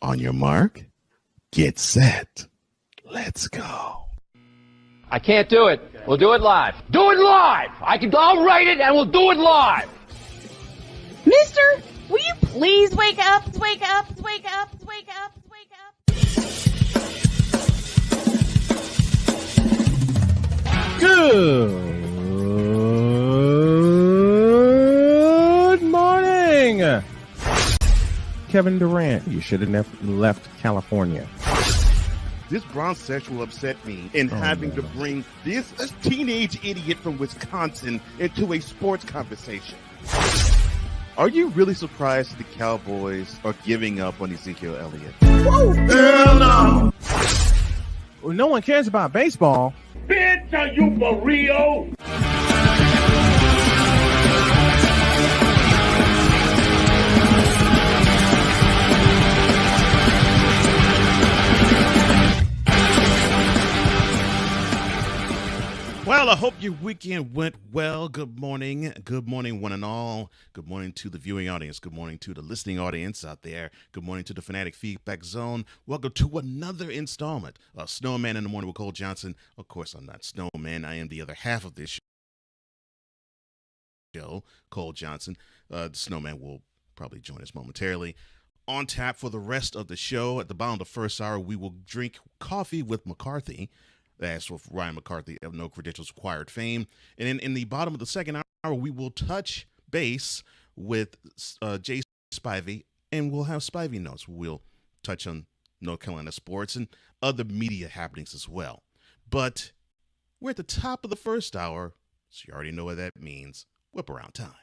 On your mark, get set. Let's go. I can't do it. We'll do it live. Do it live! I'll write it and we'll do it live! Mister, will you please wake up, wake up, wake up, wake up, wake up? Good morning. Kevin Durant, you should have never left California. This Bronxsexual upset me in having to bring this teenage idiot from Wisconsin into a sports conversation. Are you really surprised the Cowboys are giving up on Ezekiel Elliott? Whoa. Hell no! Well, no one cares about baseball. Bitch, are you for real? Well, I hope your weekend went well. Good morning. Good morning, one and all. Good morning to the viewing audience. Good morning to the listening audience out there. Good morning to the Fanatic Feedback Zone. Welcome to another installment of Snowman in the Morning with Cole Johnson. Of course, I'm not Snowman. I am the other half of this show, Cole Johnson. The Snowman will probably join us momentarily. On tap for the rest of the show, at the bottom of the first hour, we will drink coffee with McCarthy. That's with Ryan McCarthy of No Credentials Acquired fame. And then in the bottom of the second hour, we will touch base with Jay Spivey, and we'll have Spivey notes. We'll touch on North Carolina sports and other media happenings as well. But we're at the top of the first hour, so you already know what that means. Whip around time.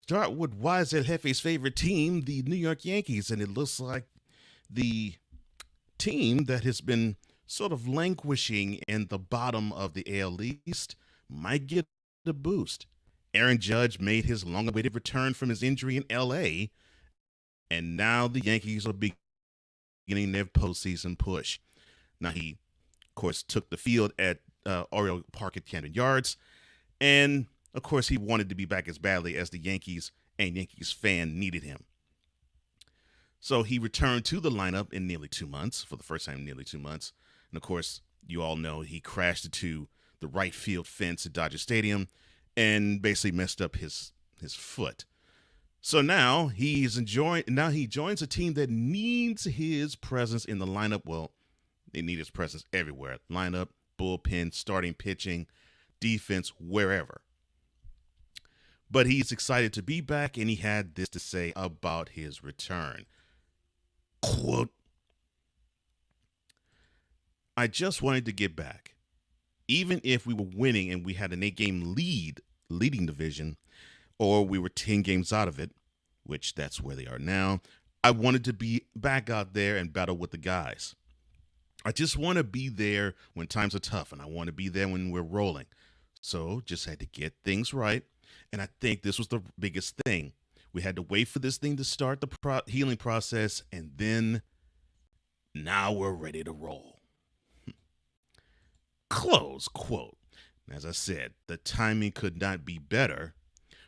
Start with why is that Hefe's favorite team, the New York Yankees, and it looks like the team that has been sort of languishing in the bottom of the AL East might get a boost. Aaron Judge made his long-awaited return from his injury in L.A., and now the Yankees are beginning their postseason push. Now, he, of course, took the field at Oriole Park at Camden Yards, and of course, he wanted to be back as badly as the Yankees and Yankees fan needed him. So he returned to the lineup in nearly 2 months, for the first time in nearly 2 months. And of course, you all know he crashed into the right field fence at Dodger Stadium and basically messed up his foot. So now he joins a team that needs his presence in the lineup. Well, they need his presence everywhere. Lineup, bullpen, starting pitching, defense, wherever. But he's excited to be back, and he had this to say about his return. Quote, I just wanted to get back. Even if we were winning and we had an 8-game leading division, or we were 10 games out of it, which that's where they are now, I wanted to be back out there and battle with the guys. I just want to be there when times are tough, and I want to be there when we're rolling. So just had to get things right. And I think this was the biggest thing. We had to wait for this thing to start the healing process, and then now we're ready to roll. Close quote. As I said, the timing could not be better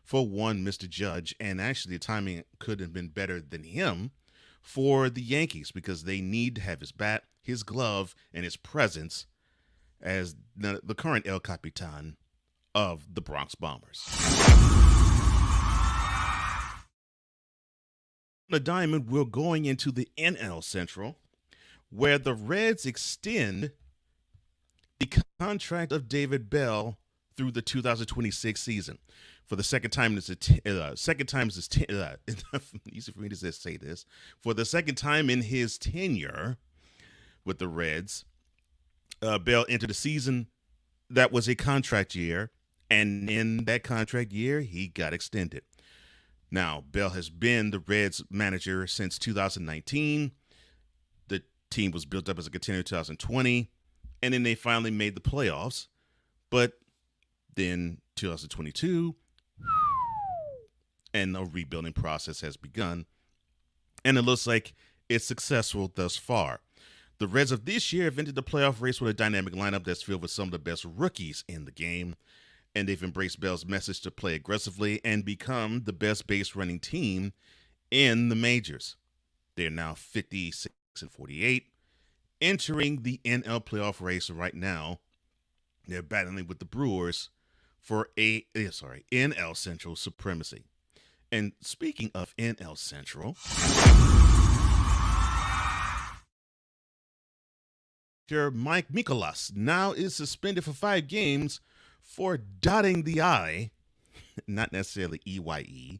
for one, Mr. Judge, and actually the timing could have been better than him for the Yankees because they need to have his bat, his glove, and his presence as the current El Capitan of the Bronx Bombers. The Diamond, we're going into the NL Central, where the Reds extend the contract of David Bell through the 2026 season. For the second time, easy for me to say this. For the second time in his tenure with the Reds, Bell entered a season that was a contract year. And in that contract year, he got extended. Now, Bell has been the Reds manager since 2019. The team was built up as a contender in 2020. And then they finally made the playoffs. But then 2022, and a rebuilding process has begun. And it looks like it's successful thus far. The Reds of this year have entered the playoff race with a dynamic lineup that's filled with some of the best rookies in the game. and they've embraced Bell's message to play aggressively and become the best base running team in the majors. They're now 56-48, entering the NL playoff race right now. They're battling with the Brewers for NL Central supremacy. And speaking of NL Central, Mike Mikolas now is suspended for 5 games for dotting the I, not necessarily EYE,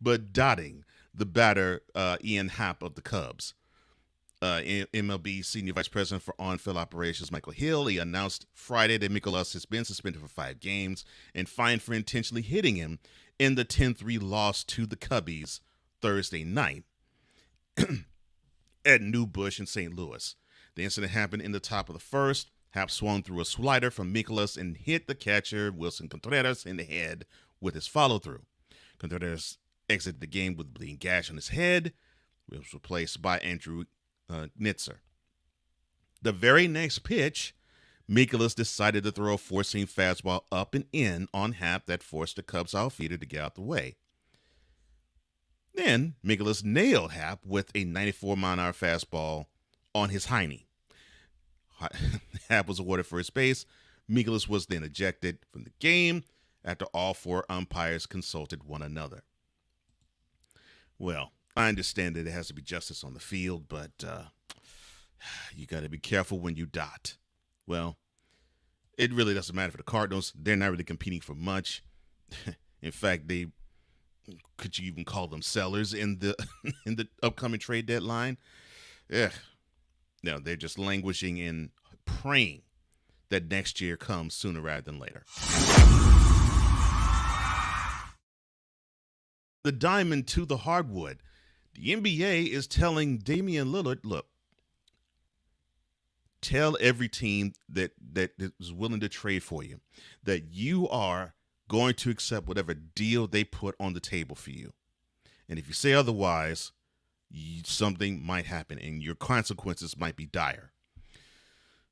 but dotting the batter Ian Happ of the Cubs. MLB Senior Vice President for On-Field Operations, Michael Hill, he announced Friday that Mikolas has been suspended for 5 games and fined for intentionally hitting him in the 10-3 loss to the Cubbies Thursday night at New Bush in St. Louis. The incident happened in the top of the first. Happ swung through a slider from Mikolas and hit the catcher, Wilson Contreras, in the head with his follow-through. Contreras exited the game with a bleeding gash on his head, which was replaced by Andrew Knitzer. The very next pitch, Mikolas decided to throw a four-seam fastball up and in on Happ that forced the Cubs outfielder to get out the way. Then Mikolas nailed Happ with a 94-mile-an-hour fastball on his hiney. Happ was awarded first base. Mikolas was then ejected from the game after all 4 umpires consulted one another. Well, I understand that there has to be justice on the field, but you got to be careful when you dot. Well, it really doesn't matter for the Cardinals. They're not really competing for much. In fact, could you even call them sellers in the in the upcoming trade deadline? Yeah. No, they're just languishing and praying that next year comes sooner rather than later. The diamond to the hardwood. The NBA is telling Damian Lillard, look, tell every team that is willing to trade for you that you are going to accept whatever deal they put on the table for you. And if you say otherwise, something might happen and your consequences might be dire.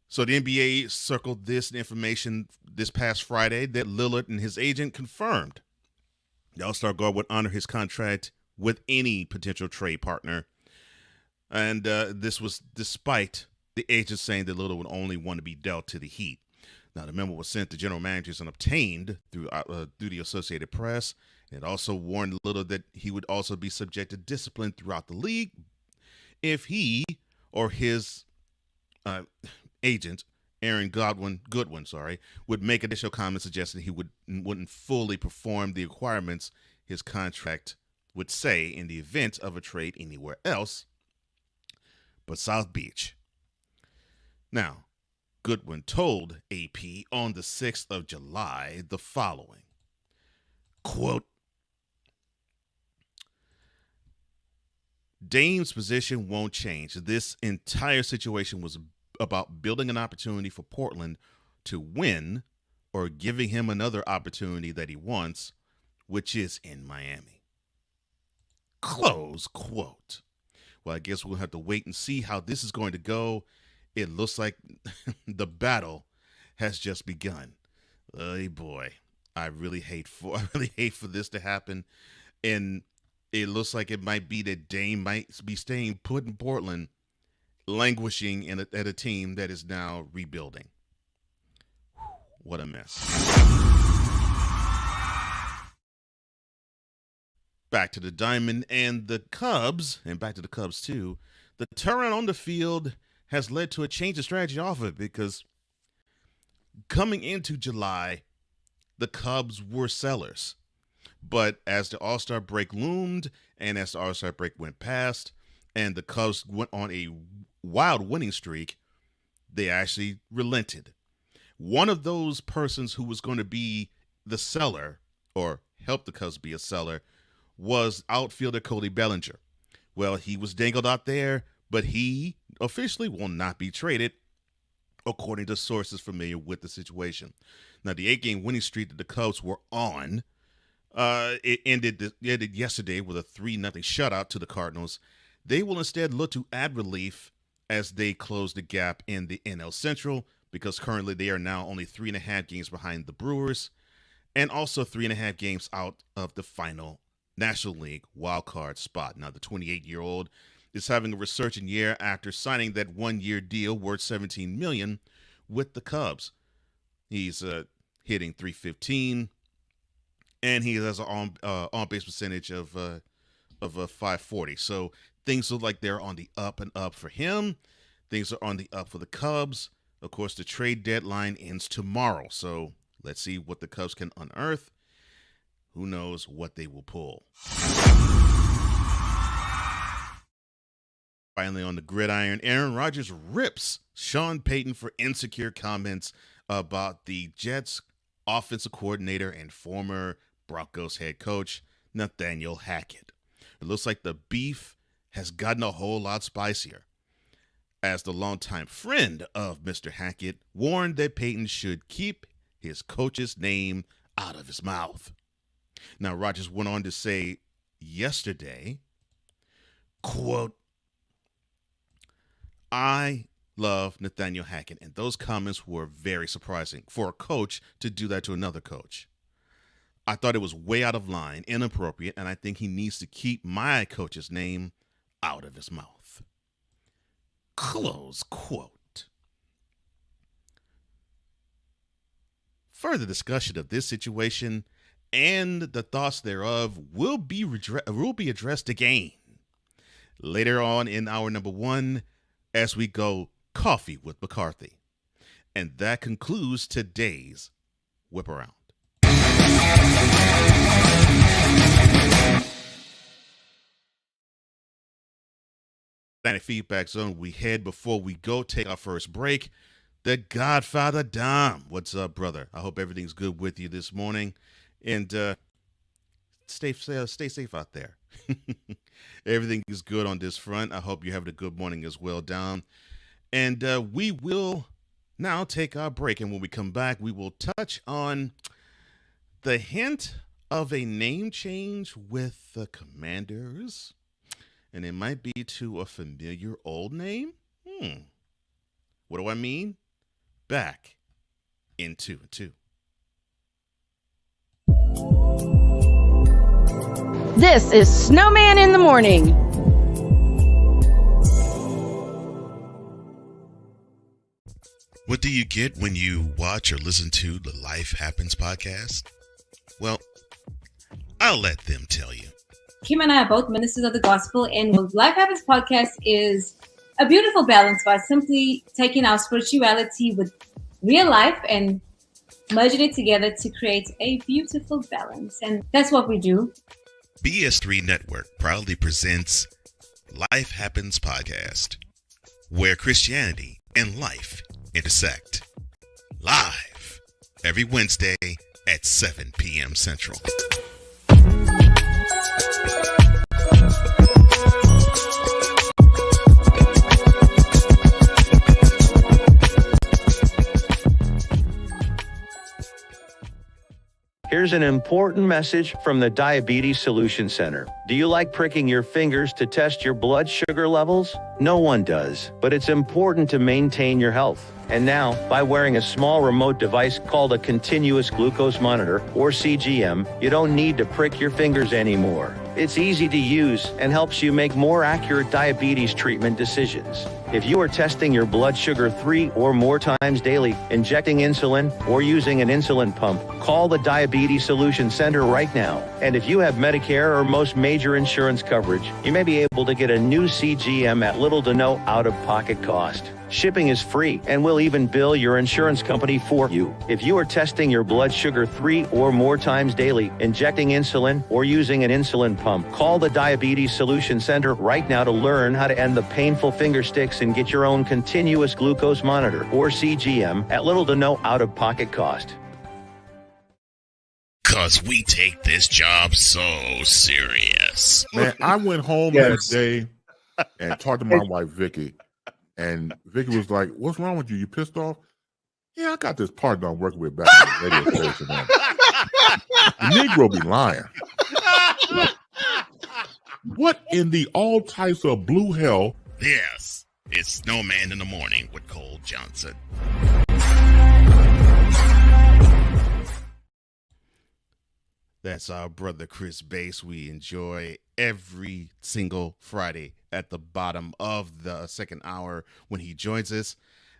So the NBA circled this information this past Friday that Lillard and his agent confirmed the All-Star guard would honor his contract with any potential trade partner. And this was despite the agent saying that Lillard would only want to be dealt to the Heat. Now, the memo was sent to general managers and obtained through the Associated Press. It also warned Lillard that he would also be subject to discipline throughout the league if he or his agent, Aaron Goodwin, would make additional comments suggesting he wouldn't fully perform the requirements his contract would say in the event of a trade anywhere else but South Beach. Now, Goodwin told AP on the 6th of July the following, quote, Dame's position won't change. This entire situation was about building an opportunity for Portland to win or giving him another opportunity that he wants, which is in Miami. Close quote. Well, I guess we'll have to wait and see how this is going to go. It looks like the battle has just begun. Oh boy, I really hate for this to happen, and it looks like it might be that Dame might be staying put in Portland, languishing at a team that is now rebuilding. What a mess. Back to the Diamond and the Cubs, and back to the Cubs too. The turnaround on the field has led to a change of strategy off of it, because coming into July, the Cubs were sellers. But as the All-Star break loomed and as the All-Star break went past and the Cubs went on a wild winning streak, they actually relented. One of those persons who was going to be the seller or help the Cubs be a seller was outfielder Cody Bellinger. Well, he was dangled out there, but he officially will not be traded, according to sources familiar with the situation. Now, the 8-game winning streak that the Cubs were on, it ended yesterday with a 3-0 shutout to the Cardinals. They will instead look to add relief as they close the gap in the NL Central because currently they are now only 3.5 games behind the Brewers and also 3.5 games out of the final National League wildcard spot. Now, the 28-year-old is having a resurgent year after signing that one-year deal worth $17 million with the Cubs. He's hitting .315, and he has an on-base percentage of 540. So things look like they're on the up and up for him. Things are on the up for the Cubs. Of course, the trade deadline ends tomorrow, so let's see what the Cubs can unearth. Who knows what they will pull. Finally, on the gridiron, Aaron Rodgers rips Sean Payton for insecure comments about the Jets' offensive coordinator and former Broncos head coach, Nathaniel Hackett. It looks like the beef has gotten a whole lot spicier, as the longtime friend of Mr. Hackett warned that Payton should keep his coach's name out of his mouth. Now, Rodgers went on to say yesterday, quote, "I love Nathaniel Hackett," and those comments were very surprising for a coach to do that to another coach. "I thought it was way out of line, inappropriate, and I think he needs to keep my coach's name out of his mouth." Close quote. Further discussion of this situation and the thoughts thereof will be addressed again later on in hour number 1 as we go Coffee with McCarthy. And that concludes today's Whip Around. Planet Feedback Zone, we head before we go take our first break. The Godfather Dom. What's up, brother? I hope everything's good with you this morning. And stay safe out there. Everything is good on this front. I hope you're having a good morning as well, Dom. And we will now take our break. And when we come back, we will touch on the hint of a name change with the Commanders. And it might be to a familiar old name. What do I mean? Back in 2 and 2. This is Snowman in the Morning. What do you get when you watch or listen to the Life Happens podcast? Well, I'll let them tell you. Kim and I are both ministers of the gospel, and what Life Happens podcast is a beautiful balance by simply taking our spirituality with real life and merging it together to create a beautiful balance. And that's what we do. BS3 Network proudly presents Life Happens podcast, where Christianity and life intersect. Live every Wednesday at 7 p.m. Central. Here's an important message from the Diabetes Solution Center. Do you like pricking your fingers to test your blood sugar levels? No one does, but it's important to maintain your health. And now, by wearing a small remote device called a continuous glucose monitor, or CGM, you don't need to prick your fingers anymore. It's easy to use and helps you make more accurate diabetes treatment decisions. If you are testing your blood sugar 3 or more times daily, injecting insulin, or using an insulin pump, call the Diabetes Solution Center right now. And if you have Medicare or most major insurance coverage, you may be able to get a new CGM at little to no out-of-pocket cost. Shipping is free, and we'll even bill your insurance company for you. If you are testing your blood sugar 3 or more times daily, injecting insulin, or using an insulin pump, call the Diabetes Solution Center right now to learn how to end the painful finger sticks and get your own continuous glucose monitor, or CGM, at little to no out-of-pocket cost. 'Cause we take this job so serious. Man, I went home that day and talked to my wife, Vicky. And Vicky was like, "What's wrong with you? You pissed off?" "Yeah, I got this partner I'm working with back in the radio station. The Negro be lying." What in the all types of blue hell? Yes. It's Snowman in the Morning with Cole Johnson. That's our brother Chris Bass. We enjoy every single Friday at the bottom of the second hour when he joins us.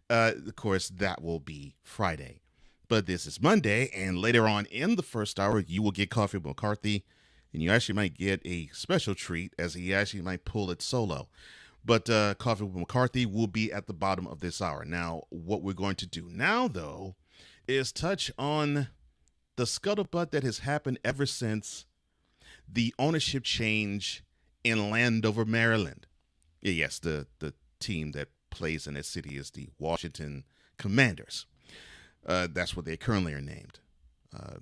Of course, that will be Friday. But this is Monday, and later on in the first hour, you will get Coffee with McCarthy, and you actually might get a special treat as he actually might pull it solo. But Coffee with McCarthy will be at the bottom of this hour. Now, what we're going to do now, though, is touch on the scuttlebutt that has happened ever since the ownership change in Landover, Maryland. Yes, the team that plays in that city is the Washington Commanders. That's what they currently are named. Of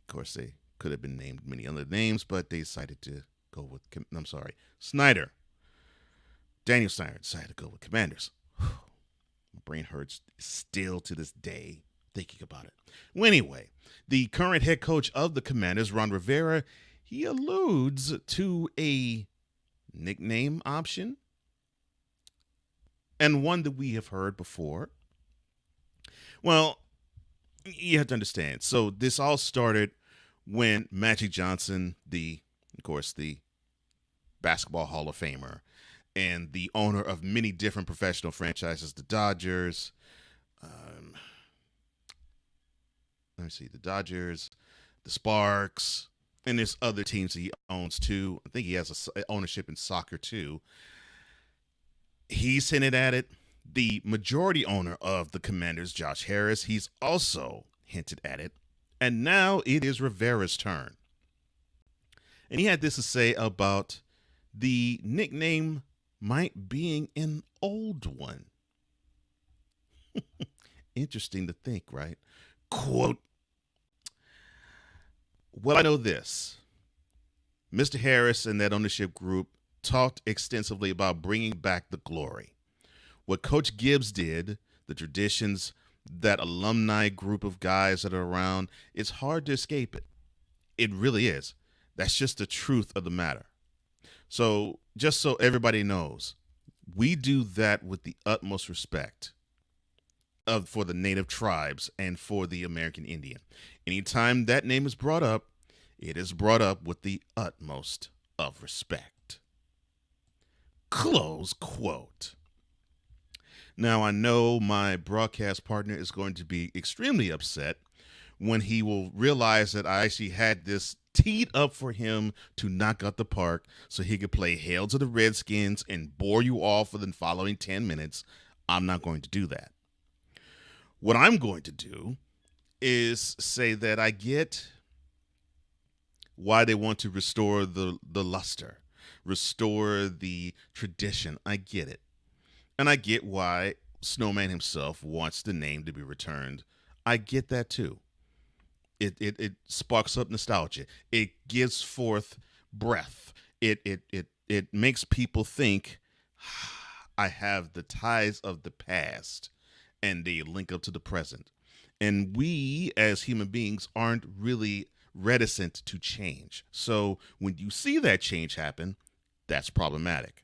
course, they could have been named many other names, but they decided to go with, Snyder. Daniel Snyder decided to go with Commanders. My brain hurts still to this day thinking about it. Well, anyway, the current head coach of the Commanders, Ron Rivera, he alludes to a nickname option, and one that we have heard before. Well, you have to understand. So this all started when Magic Johnson, of course, the Basketball Hall of Famer and the owner of many different professional franchises, the Dodgers, the Dodgers, the Sparks, and there's other teams he owns too. I think he has ownership in soccer too. He's hinted at it. The majority owner of the Commanders, Josh Harris, he's also hinted at it. And now it is Rivera's turn. And he had this to say about the nickname might being an old one. Interesting to think, right? Quote, well, I know this. Mr. Harris and that ownership group talked extensively about bringing back the glory. What Coach Gibbs did, the traditions, that alumni group of guys that are around, it's hard to escape it. It really is. That's just the truth of the matter. So just so everybody knows, we do that with the utmost respect for the native tribes and for the American Indian. Anytime that name is brought up, it is brought up with the utmost of respect. Close quote. Now, I know my broadcast partner is going to be extremely upset when he will realize that I actually had this teed up for him to knock out the park so he could play Hail to the Redskins and bore you all for the following 10 minutes. I'm not going to do that. What I'm going to do is say that I get why they want to restore the luster, restore the tradition. I get it. And I get why Snowman himself wants the name to be returned. I get that too. It sparks up nostalgia. It gives forth breath. It makes people think, I have the ties of the past, and they link up to the present. And we as human beings aren't really reticent to change. So when you see that change happen, that's problematic.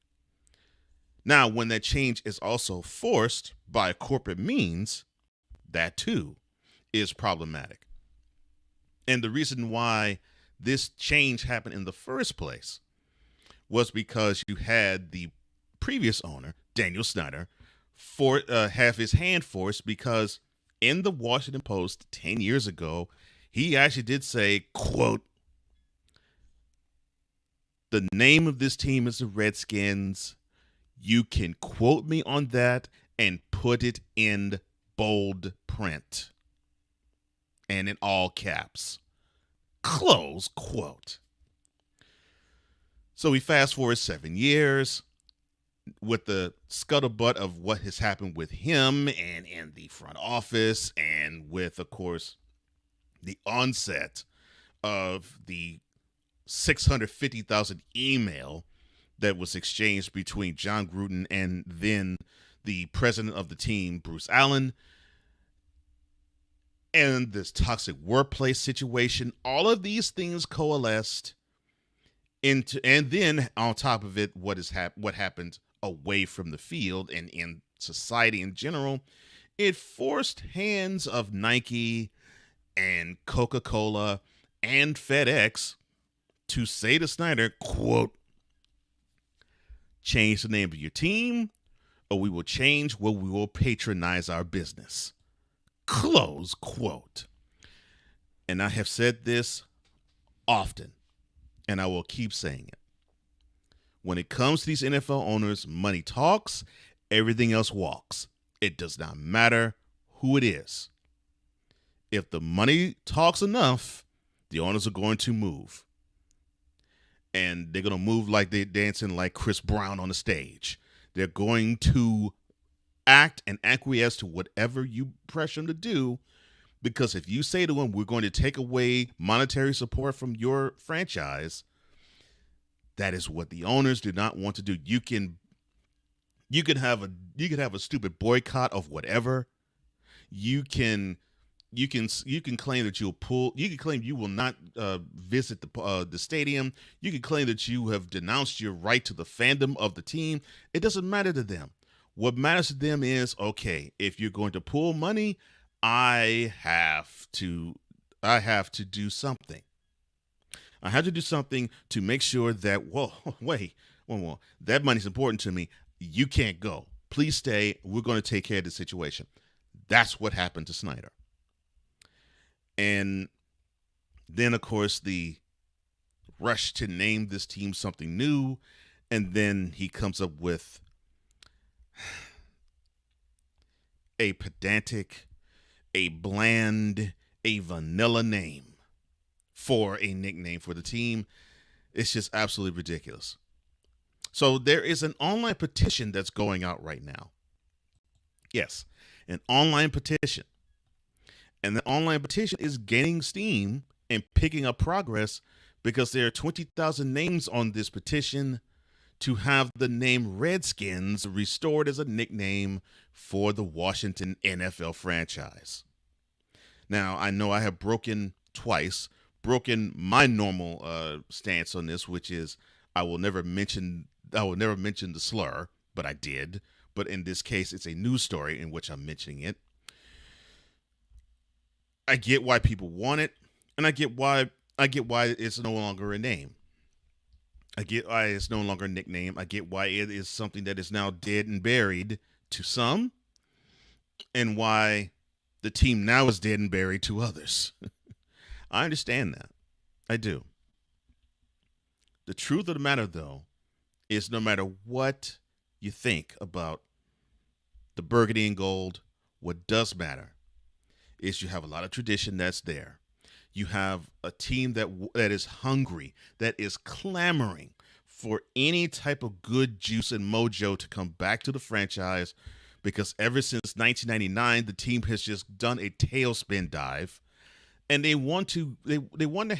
Now, when that change is also forced by corporate means, that too is problematic. And the reason why this change happened in the first place was because you had the previous owner, Daniel Snyder, have his hand forced, because in the Washington Post 10 years ago, he actually did say, quote, the name of this team is the Redskins. You can quote me on that and put it in bold print and in all caps. Close quote. So we fast forward 7 years with the scuttlebutt of what has happened with him and in the front office, and with, of course, the onset of the 650,000 email that was exchanged between John Gruden and then the president of the team, Bruce Allen, and this toxic workplace situation. All of these things coalesced into, and then on top of it, what happened away from the field and in society in general, it forced hands of Nike and Coca-Cola and FedEx to say to Snyder, quote, change the name of your team or we will change where we will patronize our business. Close quote. And I have said this often, and I will keep saying it. When it comes to these NFL owners, money talks, everything else walks. It does not matter who it is. If the money talks enough, the owners are going to move. And they're going to move like they're dancing like Chris Brown on the stage. They're going to act and acquiesce to whatever you pressure them to do, because if you say to them, we're going to take away monetary support from your franchise, that is what the owners do not want to do. You can have a stupid boycott of whatever. You can claim that you'll pull. You can claim you will not visit the stadium. You can claim that you have denounced your right to the fandom of the team. It doesn't matter to them. What matters to them is, okay, if you're going to pull money, I have to do something. I have to do something to make sure that, that money's important to me. You can't go. Please stay. We're going to take care of the situation. That's what happened to Snyder. And then, of course, the rush to name this team something new. And then he comes up with a pedantic, a bland, a vanilla name for a nickname for the team. It's just absolutely ridiculous. So there is an online petition that's going out right now. Yes, an online petition. And the online petition is gaining steam and picking up progress because there are 20,000 names on this petition to have the name Redskins restored as a nickname for the Washington NFL franchise. Now, I know I have broken my normal stance on this, which is I will never mention the slur, but I did. But in this case, it's a news story in which I'm mentioning it. I get why people want it, and I get why it's no longer a name. I get why it's no longer a nickname. I get why it is something that is now dead and buried to some, and why the team now is dead and buried to others. I understand that. I do. The truth of the matter, though, is no matter what you think about the burgundy and gold, what does matter is you have a lot of tradition that's there. You have a team that is hungry, that is clamoring for any type of good juice and mojo to come back to the franchise, because ever since 1999, the team has just done a tailspin dive, and they want to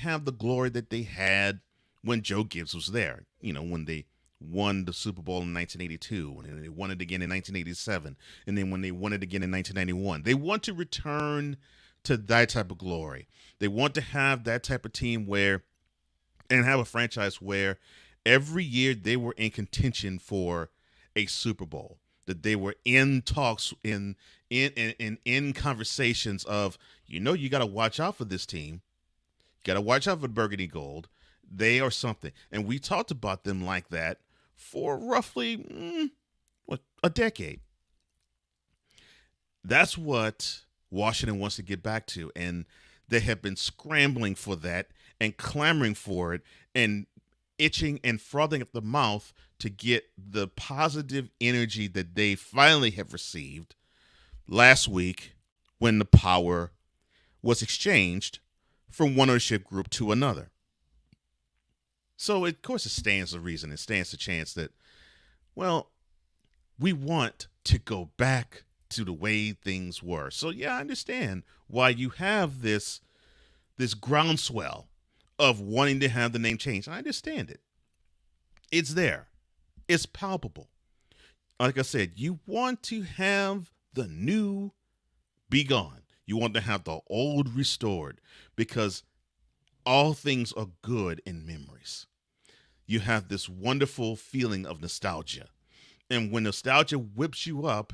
have the glory that they had when Joe Gibbs was there. You know, when they won the Super Bowl in 1982, and they won it again in 1987, and then when they won it again in 1991. They want to return to that type of glory. They want to have that type of team and have a franchise where every year they were in contention for a Super Bowl, that they were in talks, in conversations of, you got to watch out for this team. You got to watch out for Burgundy Gold. They are something. And we talked about them like that for roughly a decade. That's what Washington wants to get back to, and they have been scrambling for that and clamoring for it and itching and frothing at the mouth to get the positive energy that they finally have received last week when the power was exchanged from one ownership group to another. So, of course, it stands to reason. It stands to chance that, we want to go back to the way things were. So, yeah, I understand why you have this groundswell of wanting to have the name changed. I understand it. It's there. It's palpable. Like I said, you want to have the new be gone. You want to have the old restored, because all things are good in memories. You have this wonderful feeling of nostalgia. And when nostalgia whips you up,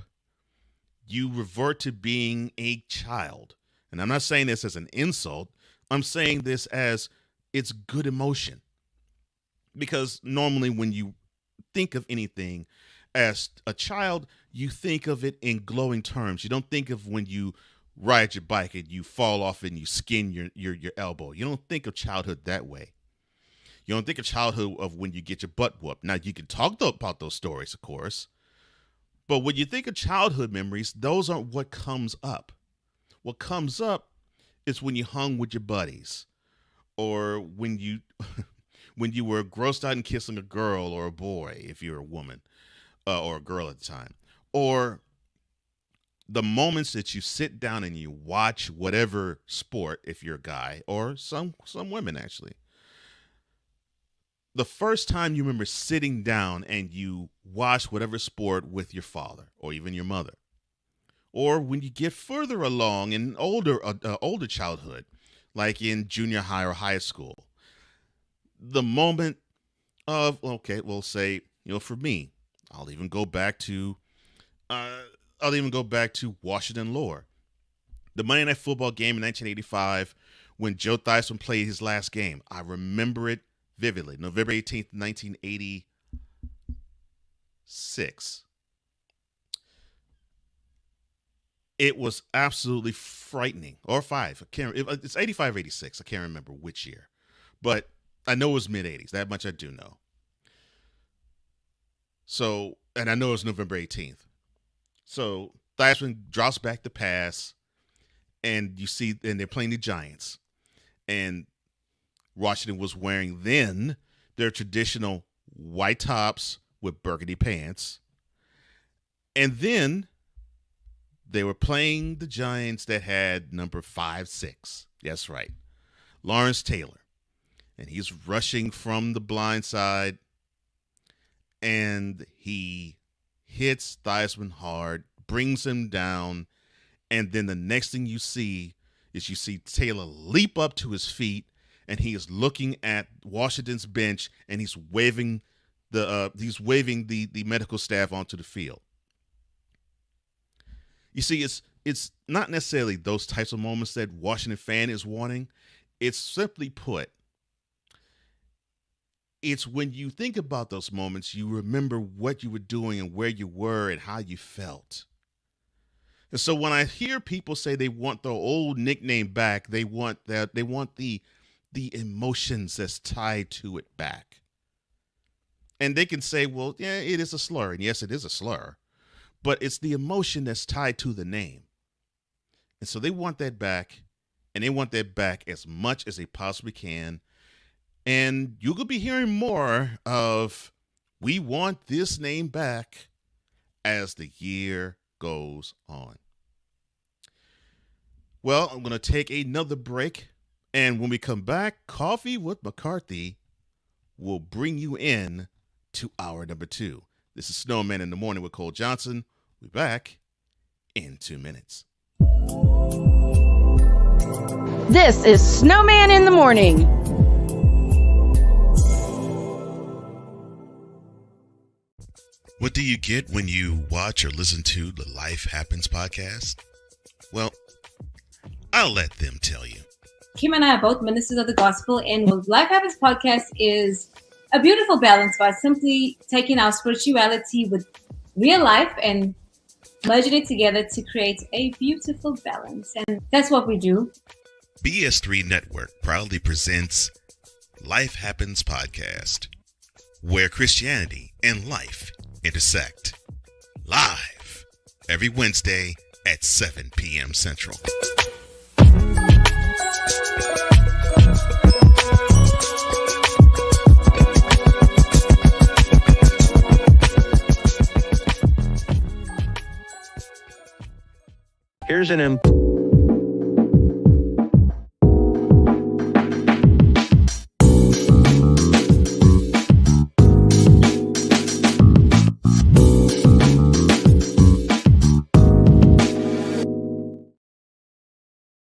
you revert to being a child. And I'm not saying this as an insult. I'm saying this as it's good emotion. Because normally when you think of anything as a child, you think of it in glowing terms. You don't think of when you ride your bike and you fall off and you skin your elbow. You don't think of childhood that way. You don't think of childhood of when you get your butt whooped. Now, you can talk about those stories, of course. But when you think of childhood memories, those aren't what comes up. What comes up is when you hung with your buddies, or when you when you were grossed out and kissing a girl or a boy, if you're a woman, or a girl at the time, or the moments that you sit down and you watch whatever sport, if you're a guy, or some women actually. The first time you remember sitting down and you watch whatever sport with your father or even your mother, or when you get further along in older childhood, like in junior high or high school, the moment of, okay, we'll say, for me, I'll even go back to Washington Lore, the Monday Night Football game in 1985 when Joe Theismann played his last game. I remember it vividly. November 18th, 1986. It was absolutely frightening. Or it's 85 or 86. I can't remember which year. But I know it was mid-80s. That much I do know. So, and I know it was November 18th. So Theismann drops back the pass, and they're playing the Giants. And Washington was wearing then their traditional white tops with burgundy pants. And then they were playing the Giants that had number 5-6. That's right. Lawrence Taylor. And he's rushing from the blind side. And he hits Theismann hard, brings him down. And then the next thing you see Taylor leap up to his feet. And he is looking at Washington's bench, and he's waving the medical staff onto the field. You see, it's not necessarily those types of moments that Washington fan is wanting. It's simply put, it's when you think about those moments, you remember what you were doing and where you were and how you felt. And so when I hear people say they want the old nickname back, they want the emotions that's tied to it back. And they can say, well, yeah, it is a slur. And yes, it is a slur. But it's the emotion that's tied to the name. And so they want that back. And they want that back as much as they possibly can. And you could be hearing more of, we want this name back as the year goes on. Well, I'm going to take another break. And when we come back, Coffee with McCarthy will bring you in to hour number 2. This is Snowman in the Morning with Cole Johnson. We'll be back in 2 minutes. This is Snowman in the Morning. What do you get when you watch or listen to the Life Happens podcast? Well, I'll let them tell you. Kim and I are both ministers of the gospel, and what Life Happens podcast is a beautiful balance by simply taking our spirituality with real life and merging it together to create a beautiful balance. And that's what we do. BS3 Network proudly presents Life Happens podcast, where Christianity and life intersect. Live every Wednesday at 7 p.m. Central. Here's an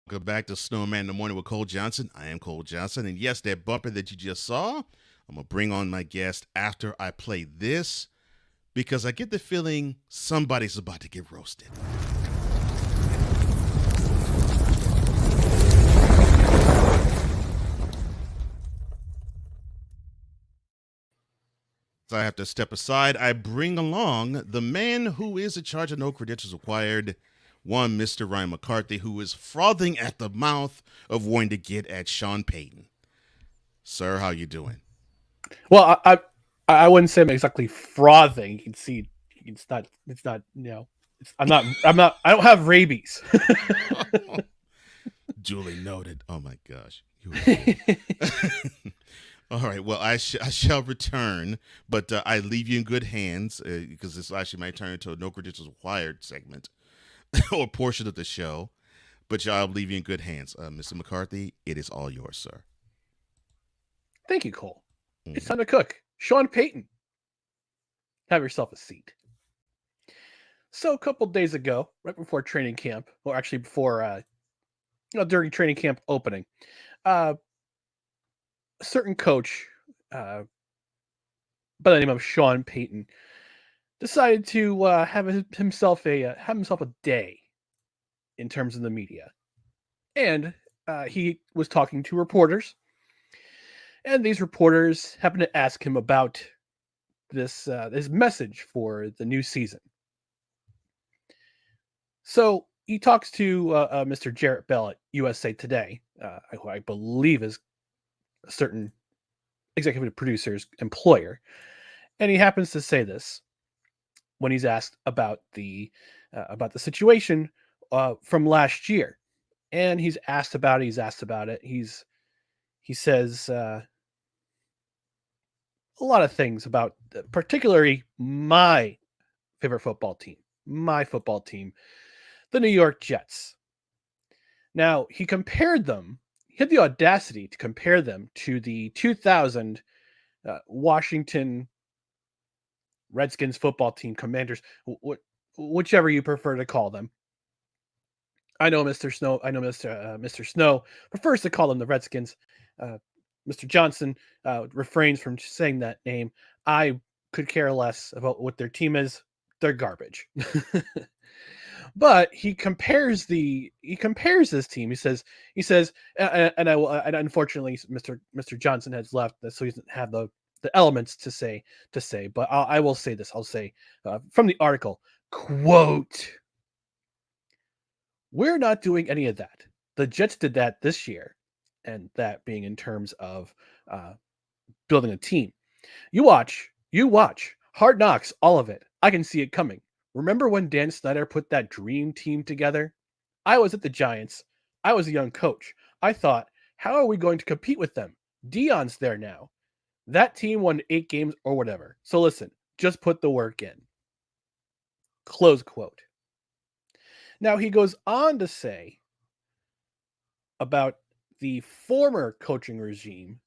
Welcome back to Snowman in the Morning with Cole Johnson. I am Cole Johnson. And yes, that bumper that you just saw, I'm going to bring on my guest after I play this because I get the feeling somebody's about to get roasted. So I have to step aside. I bring along the man who is in charge of No Credentials Required, one Mr. Ryan McCarthy, who is frothing at the mouth of wanting to get at Sean Payton. Sir, how you doing? Well, I wouldn't say I'm exactly frothing. You can see it's not, I don't have rabies. Duly noted. Oh my gosh. All right. Well, I shall return, but I leave you in good hands because this actually might turn into a No Credentials Required segment or portion of the show. But I'll leave you in good hands. Mr. McCarthy, it is all yours, sir. Thank you, Cole. It's time to cook. Sean Payton, have yourself a seat. So a couple days ago, right before training camp, or actually before, during training camp opening, a certain coach by the name of Sean Payton decided to have himself a day in terms of the media, and he was talking to reporters, and these reporters happened to ask him about this message for the new season. So he talks to Mr. Jarrett Bell at USA Today, who I believe is a certain executive producer's employer, and he happens to say this when he's asked about the situation from last year, and he's asked about it. He says a lot of things about particularly my favorite football team, the New York Jets. Now, he had the audacity to compare them to the 2000 Washington Redskins football team, Commanders, whichever you prefer to call them. I know Mr. Snow prefers to call them the Redskins. Mr. Johnson refrains from saying that name. I could care less about what their team is. They're garbage. But he compares this team. He says, and unfortunately, Mr. Johnson has left, so he doesn't have the elements to say. But I will say this. I'll say from the article, quote, "We're not doing any of that. The Jets did that this year, and that being in terms of building a team. You watch. Hard Knocks, all of it. I can see it coming. Remember when Dan Snyder put that dream team together? I was at the Giants. I was a young coach. I thought, how are we going to compete with them? Dion's there now. That team won 8 games or whatever. So listen, just put the work in." Close quote. Now he goes on to say about the former coaching regime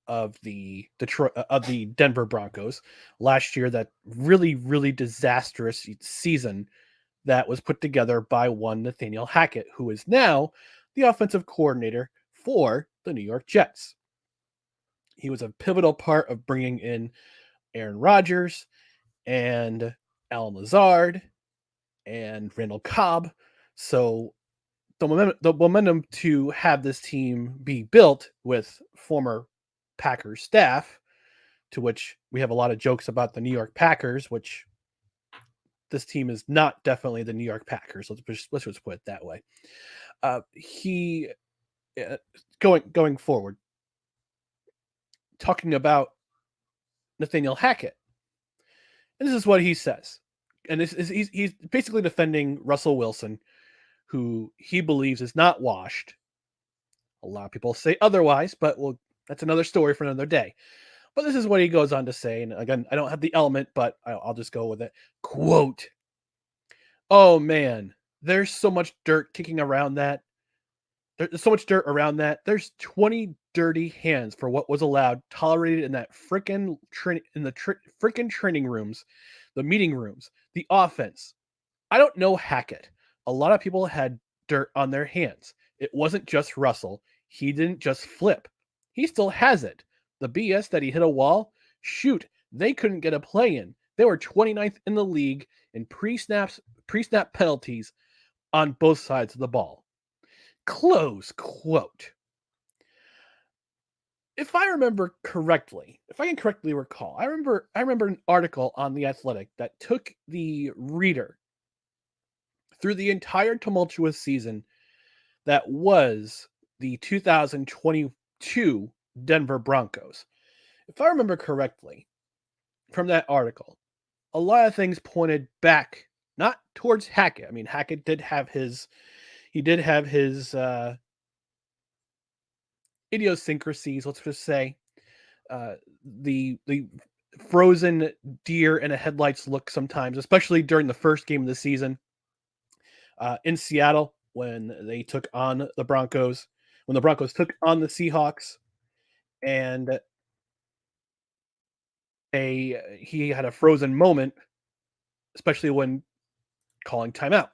of the Denver Broncos last year, that really, really disastrous season that was put together by one Nathaniel Hackett, who is now the offensive coordinator for the New York Jets. He was a pivotal part of bringing in Aaron Rodgers and Alan Lazard and Randall Cobb. So the momentum to have this team be built with former Packers staff, to which we have a lot of jokes about the New York Packers, which this team is not definitely the New York Packers. Let's just put it that way. He going forward, talking about Nathaniel Hackett, and this is what he says, and he's basically defending Russell Wilson, who he believes is not washed. A lot of people say otherwise, but that's another story for another day. But this is what he goes on to say, and again, I don't have the element, but I'll just go with it. Quote, "Oh man, there's so much dirt kicking around that. There's so much dirt around that. There's 20 dirty hands for what was allowed, tolerated in that frickin' training rooms, the meeting rooms, the offense. I don't know Hackett. A lot of people had dirt on their hands. It wasn't just Russell. He didn't just flip. He still has it. The BS that he hit a wall, shoot, they couldn't get a play in. They were 29th in the league in pre-snap penalties on both sides of the ball. Close quote. If I remember correctly, if I can correctly recall, I remember an article on The Athletic that took the reader through the entire tumultuous season that was the 2022 Denver Broncos. If I remember correctly from that article, a lot of things pointed back, not towards Hackett. I mean, Hackett did have his idiosyncrasies, let's just say. The frozen deer in a headlights look sometimes, especially during the first game of the season in Seattle when they took on the Broncos, when the Broncos took on the Seahawks, and he had a frozen moment, especially when calling timeout.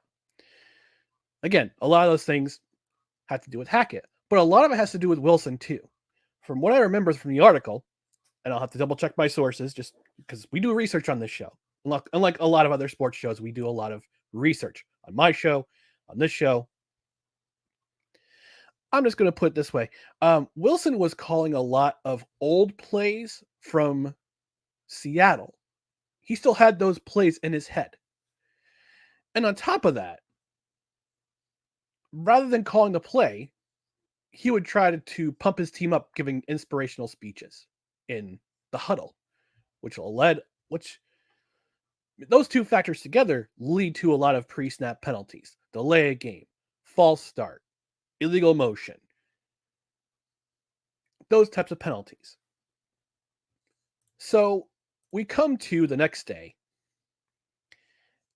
Again, a lot of those things have to do with Hackett, but a lot of it has to do with Wilson too. From what I remember from the article, and I'll have to double check my sources just because we do research on this show. Unlike a lot of other sports shows, we do a lot of research on my show, on this show. I'm just going to put it this way. Wilson was calling a lot of old plays from Seattle. He still had those plays in his head. And on top of that, rather than calling the play, he would try to pump his team up, giving inspirational speeches in the huddle, which those two factors together lead to a lot of pre-snap penalties, delay a game, false start, illegal motion, those types of penalties. So we come to the next day,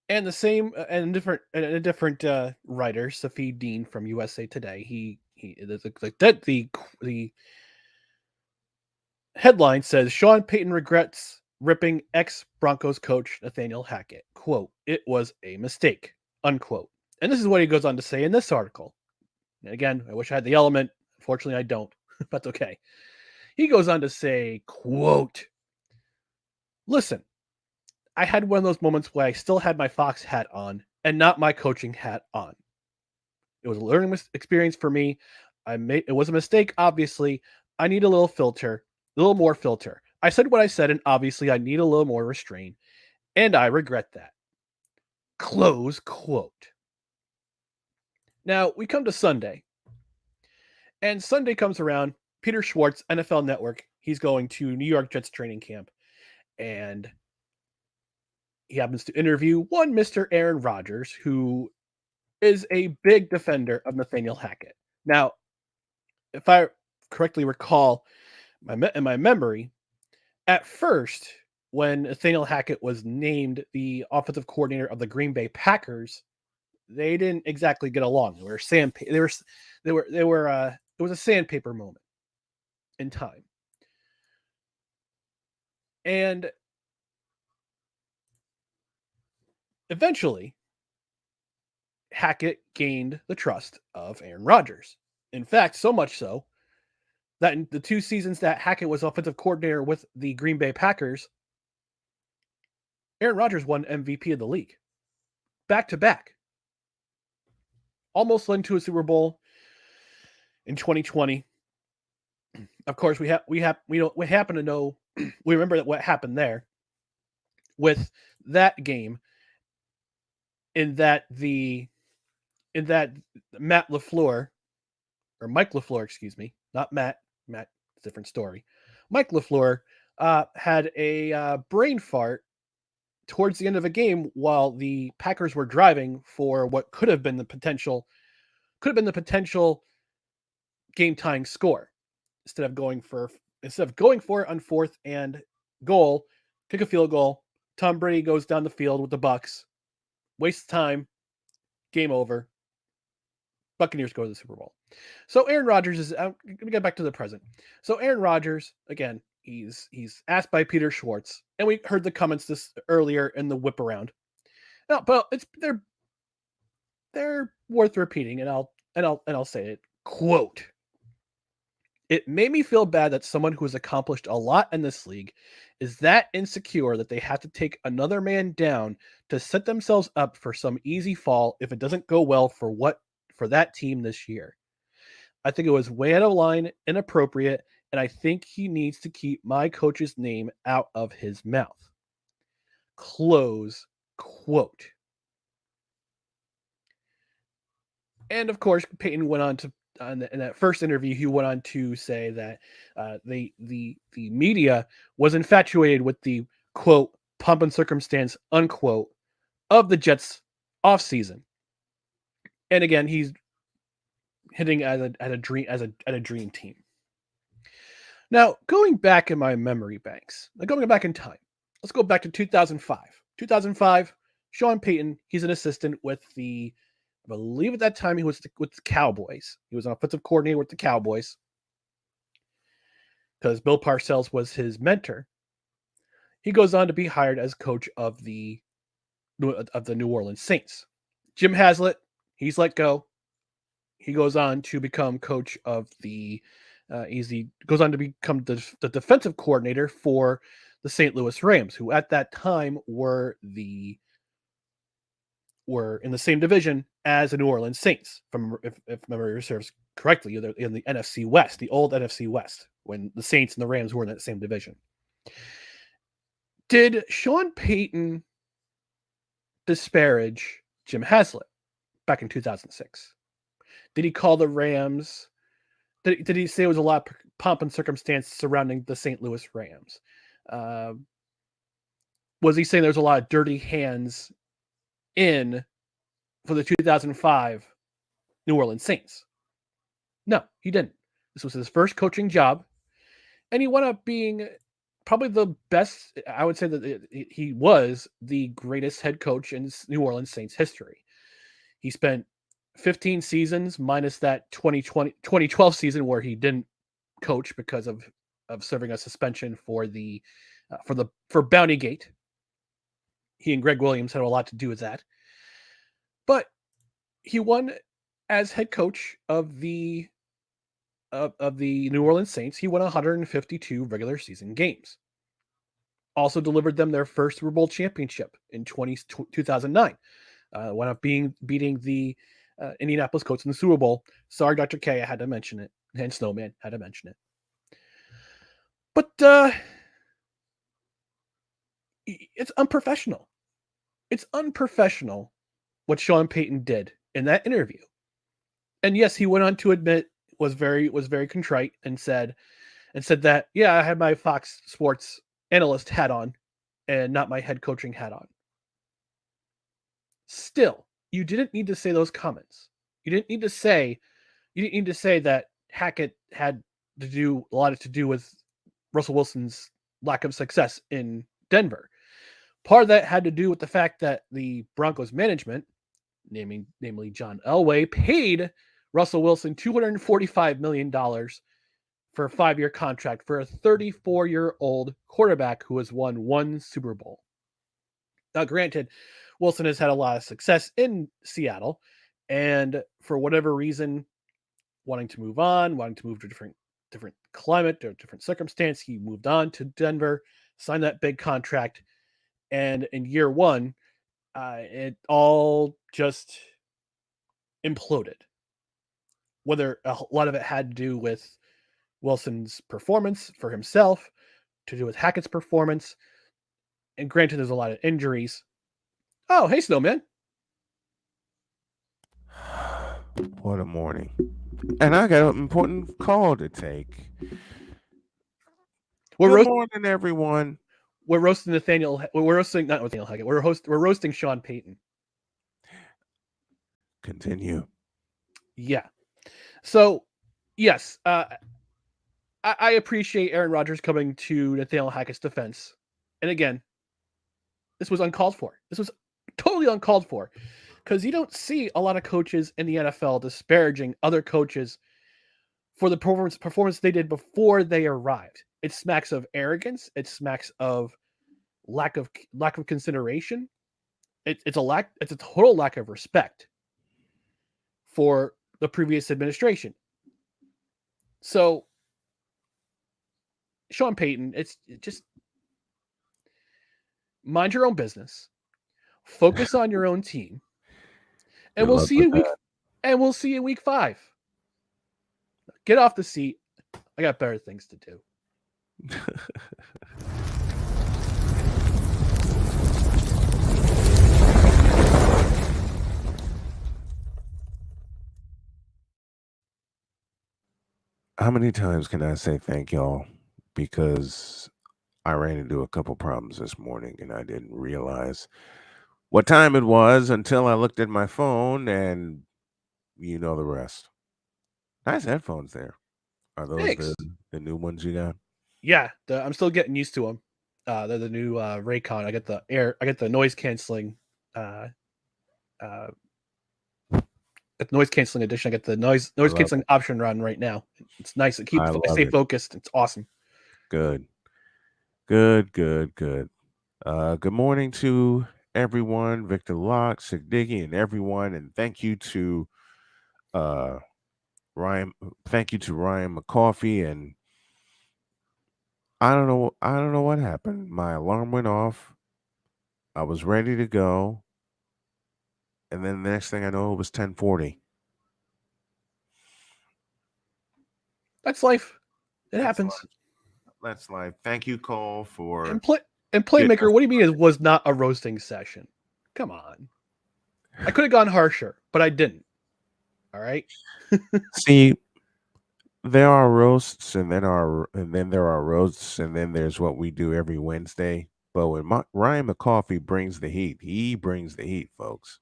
and the same and a different writer, Safid Dean from USA Today, the headline says Sean Payton regrets ripping ex-Broncos coach Nathaniel Hackett. Quote, "It was a mistake," unquote. And this is what he goes on to say in this article. And again, I wish I had the element. Unfortunately, I don't. That's okay. He goes on to say, quote, "Listen, I had one of those moments where I still had my Fox hat on and not my coaching hat on. It was a learning experience for me. It was a mistake, obviously. I need a little more filter. I said what I said, and obviously I need a little more restraint, and I regret that." Close quote. Now, we come to Sunday, and Sunday comes around. Peter Schwartz, NFL Network, he's going to New York Jets training camp, and he happens to interview one Mr. Aaron Rodgers, who is a big defender of Nathaniel Hackett. Now, if I correctly recall in my memory, at first, when Nathaniel Hackett was named the offensive coordinator of the Green Bay Packers, they didn't exactly get along. It was a sandpaper moment in time. And eventually, Hackett gained the trust of Aaron Rodgers. In fact, so much so that in the 2 seasons that Hackett was offensive coordinator with the Green Bay Packers, Aaron Rodgers won MVP of the league. Back to back. Almost led to a Super Bowl in 2020. Of course, we happen to know, we remember that what happened there with that game, in that Matt LaFleur, or Mike LaFleur, excuse me, not Matt, different story. Mike LaFleur had a brain fart towards the end of a game while the Packers were driving for what could have been the potential game tying score. Instead of going for it on 4th and goal, kick a field goal. Tom Brady goes down the field with the Bucs, wastes time, game over. Buccaneers go to the Super Bowl. So Aaron Rodgers is. I'm going to get back to the present. So Aaron Rodgers, again, he's asked by Peter Schwartz, and we heard the comments this earlier in the whip around. No, but they're worth repeating, and I'll say it. Quote: It made me feel bad that someone who has accomplished a lot in this league is that insecure that they have to take another man down to set themselves up for some easy fall if it doesn't go well for that team this year. I think it was way out of line, inappropriate, and I think he needs to keep my coach's name out of his mouth. Close quote. And of course, Peyton went on to, in that first interview, he went on to say that the media was infatuated with the quote pomp and circumstance unquote of the Jets offseason. And again, he's hitting at a dream team. Now, going back in my memory banks, going back in time, let's go back to 2005. 2005, Sean Payton, he's an assistant with I believe at that time he was with the Cowboys. He was an offensive coordinator with the Cowboys because Bill Parcells was his mentor. He goes on to be hired as coach of the New Orleans Saints. Jim Haslett, he's let go. He goes on to become coach of goes on to become the defensive coordinator for the St. Louis Rams, who at that time were in the same division as the New Orleans Saints, if memory serves correctly, in the NFC West, the old NFC West, when the Saints and the Rams were in that same division. Did Sean Payton disparage Jim Haslett back in 2006? Did he call the Rams? Did he say it was a lot of pomp and circumstance surrounding the St. Louis Rams? Was he saying there was a lot of dirty hands for the 2005 New Orleans Saints? No, he didn't. This was his first coaching job, and he wound up being probably the best. I would say that he was the greatest head coach in New Orleans Saints history. He spent 15 seasons minus that 2012 season where he didn't coach because of serving a suspension for Bountygate. He and Greg Williams had a lot to do with that. But he won as head coach of the New Orleans Saints. He won 152 regular season games. Also delivered them their first Super Bowl championship in 2009. Wound up beating the Indianapolis Colts in the Super Bowl. Sorry, Dr. K, I had to mention it. And Snowman had to mention it. But it's unprofessional. It's unprofessional what Sean Payton did in that interview. And yes, he went on to admit, was very contrite and said that, yeah, I had my Fox Sports analyst hat on and not my head coaching hat on. Still, you didn't need to say those comments. You didn't need to say that Hackett had a lot to do with Russell Wilson's lack of success in Denver. Part of that had to do with the fact that the Broncos management, namely John Elway, paid Russell Wilson $245 million for a 5-year contract for a 34-year-old quarterback who has won one Super Bowl. Now, granted, Wilson has had a lot of success in Seattle, and for whatever reason, wanting to move to a different climate or different circumstance, he moved on to Denver, signed that big contract, and in year one, it all just imploded. Whether a lot of it had to do with Wilson's performance for himself, to do with Hackett's performance, and granted, there's a lot of injuries. Oh, hey, Snowman. What a morning. And I got an important call to take. Good morning, everyone. We're roasting not Nathaniel Hackett. We're roasting Sean Payton. Continue. Yeah. So, yes, I appreciate Aaron Rodgers coming to Nathaniel Hackett's defense. And again, this was uncalled for. This was totally uncalled for, because you don't see a lot of coaches in the NFL disparaging other coaches for the performance they did before they arrived. It smacks of arrogance. It smacks of lack of consideration. It's a total lack of respect for the previous administration. So Sean Payton, it just mind your own business, focus on your own team, and Good we'll luck see with you that. in week 5. Get off the seat. I got better things to do. How many times can I say thank y'all? Because I ran into a couple problems this morning and I didn't realize what time it was until I looked at my phone, and you know the rest. Nice headphones there. Are those Thanks. the new ones you got? Yeah, I'm still getting used to them. They're the new Raycon. I get the noise canceling. The noise canceling edition. I get the noise canceling option run right now. It's nice. I stay focused. It's awesome. Good. Good morning to everyone, Victor Locke, Sigdiggy, and everyone, and thank you to Ryan. Thank you to Ryan McCoffey. And I don't know what happened. My alarm went off. I was ready to go, and then the next thing I know, it was 10:40. That's life. It happens. That's life. Thank you, Cole, for and Playmaker. What do you mean it was not a roasting session? Come on. I could have gone harsher, but I didn't. All right. See, there are roasts, and then there are roasts, and then there's what we do every Wednesday. But when Ryan McCoffey brings the heat, he brings the heat, folks.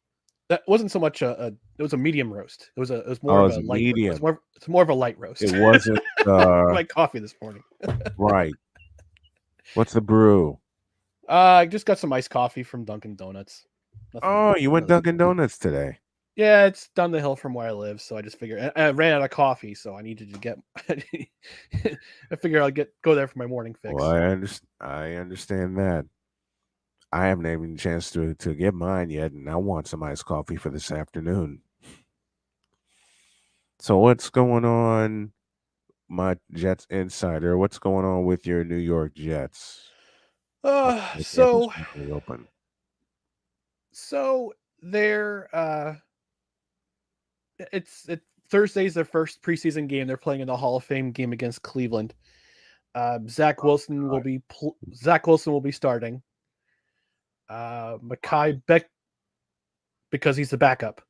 That wasn't so much it was a medium roast. It was more of a light. Medium. It's more of a light roast. It wasn't like coffee this morning. Right. What's the brew? I just got some iced coffee from Dunkin' Donuts. You went Dunkin' Donuts today? Yeah, it's down the hill from where I live, so I just figured I ran out of coffee, so I needed to get. I figure I'll go there for my morning fix. Well, I understand that. I haven't even a chance to get mine yet, and I want some iced coffee for this afternoon. So what's going on, my Jets insider? What's going on with your New York Jets? So they're it's Thursday's their first preseason game. They're playing in the Hall of Fame game against Cleveland. Zach Wilson will be starting. Mekhi Beck, because he's the backup.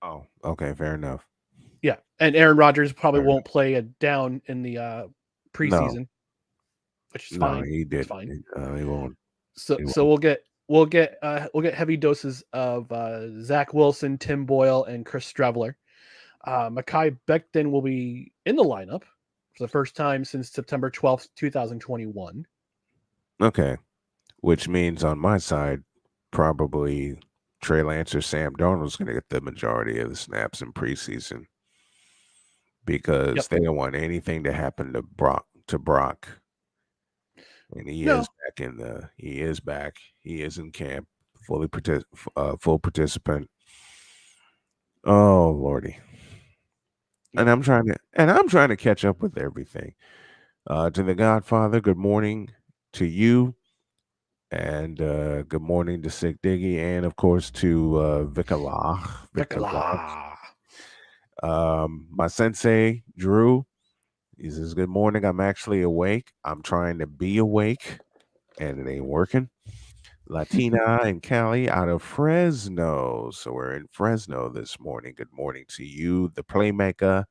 Oh, okay, fair enough. Yeah, and Aaron Rodgers probably won't play down in the preseason, which is fine. No, he did. It's fine. He won't. So we'll get heavy doses of Zach Wilson, Tim Boyle, and Chris Streveler. Mekhi Becton will be in the lineup for the first time since September 12th, 2021. Okay, which means on my side, probably Trey Lance or Sam Darnold's going to get the majority of the snaps in preseason because they don't want anything to happen to Brock. And he is back He is in camp, full participant. Oh Lordy. And I'm trying to catch up with everything. To the Godfather, good morning to you. And good morning to Sick Diggy, and of course to Victor my sensei, Drew. He says, good morning. I'm actually awake. I'm trying to be awake, and it ain't working. Latina and Cali out of Fresno. So we're in Fresno this morning. Good morning to you. The Playmaker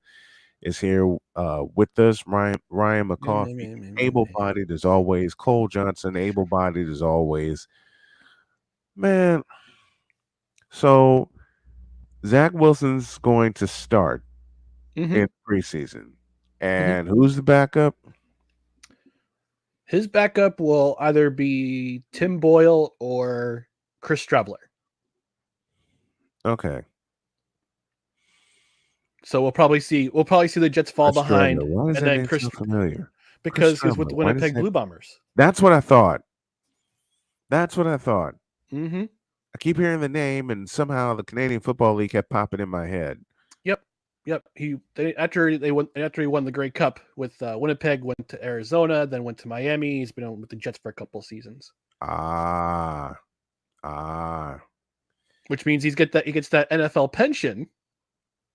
is here with us. Ryan McCoffey, able-bodied as always. Cole Johnson, able-bodied as always. Man, so Zach Wilson's going to start in preseason. And who's the backup? His backup will either be Tim Boyle or Chris Streveler. Okay. So we'll probably see the Jets fall behind, Why is and then Chris so familiar? Because he's with the Winnipeg Blue Bombers. That's what I thought. Mm-hmm. I keep hearing the name, and somehow the Canadian Football League kept popping in my head. Yep. After he won the Grey Cup with Winnipeg, went to Arizona, then went to Miami. He's been on with the Jets for a couple of seasons. Which means he gets that NFL pension.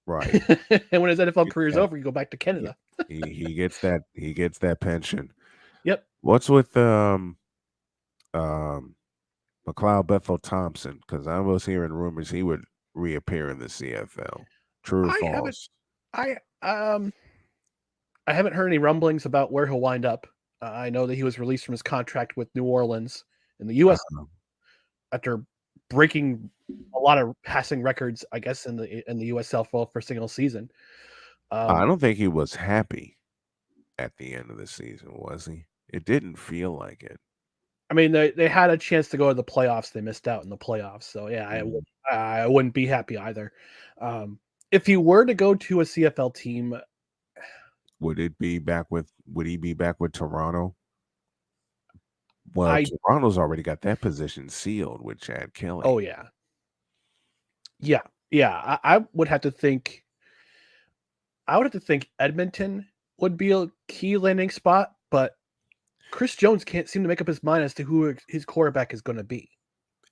Right. And when his NFL career is over, you go back to Canada. he gets that pension. Yep. What's with McLeod Bethel Thompson? Because I was hearing rumors he would reappear in the CFL. True or false? I haven't heard any rumblings about where he'll wind up. I know that he was released from his contract with New Orleans in the U.S. After breaking a lot of passing records, I guess, in the USL for a single season. I don't think he was happy at the end of the season, was he? It didn't feel like it. I mean, they had a chance to go to the playoffs. They missed out in the playoffs. So yeah, I wouldn't be happy either. If he were to go to a CFL team, would he be back with Toronto? Well, Toronto's already got that position sealed with Chad Kelly. Oh yeah. I would have to think. Edmonton would be a key landing spot, but Chris Jones can't seem to make up his mind as to who his quarterback is going to be.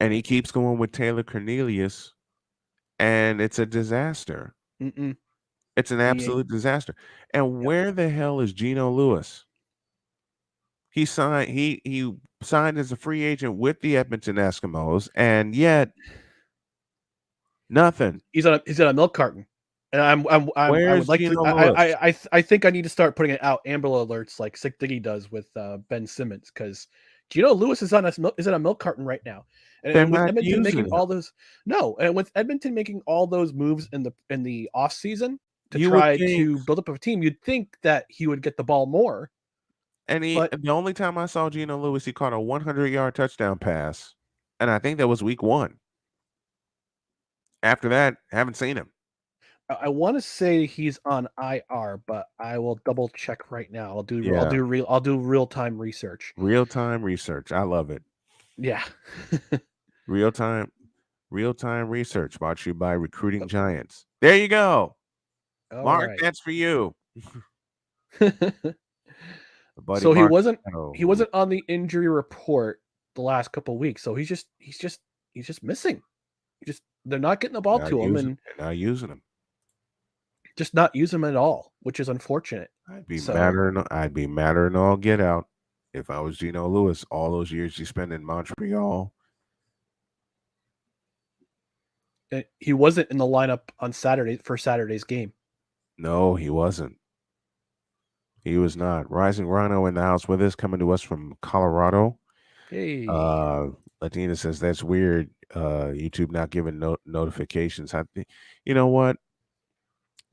And he keeps going with Taylor Cornelius, and it's a disaster. It's an absolute disaster. And where the hell is Geno Lewis? He signed as a free agent with the Edmonton Eskimos, and yet nothing. He's on a milk carton. And I would like to. I think I need to start putting it out Amber Alerts like Sick Diggy does with Ben Simmons, because Geno Lewis is on a milk carton right now, and with Edmonton making all those with Edmonton making all those moves in the off season to try to build up a team, you'd think that he would get the ball more. And the only time I saw Geno Lewis, he caught a 100-yard touchdown pass, and I think that was week 1. After that, haven't seen him. I want to say he's on IR, but I will double check right now. I'll do real time research. Real time research. I love it. Yeah. real time research brought to you by Recruiting Giants. There you go. All Mark, right. that's for you. So he wasn't on the injury report the last couple of weeks. So he's just missing. They're not getting the ball to him, and they're not using him. Just not use him at all, which is unfortunate. I'd be madder than all get out if I was Geno Lewis. All those years he spent in Montreal. He wasn't in the lineup on Saturday's game. No, he wasn't. He was not. Rising Rhino in the house with us, coming to us from Colorado. Hey. Latina says that's weird. YouTube not giving notifications. You know what?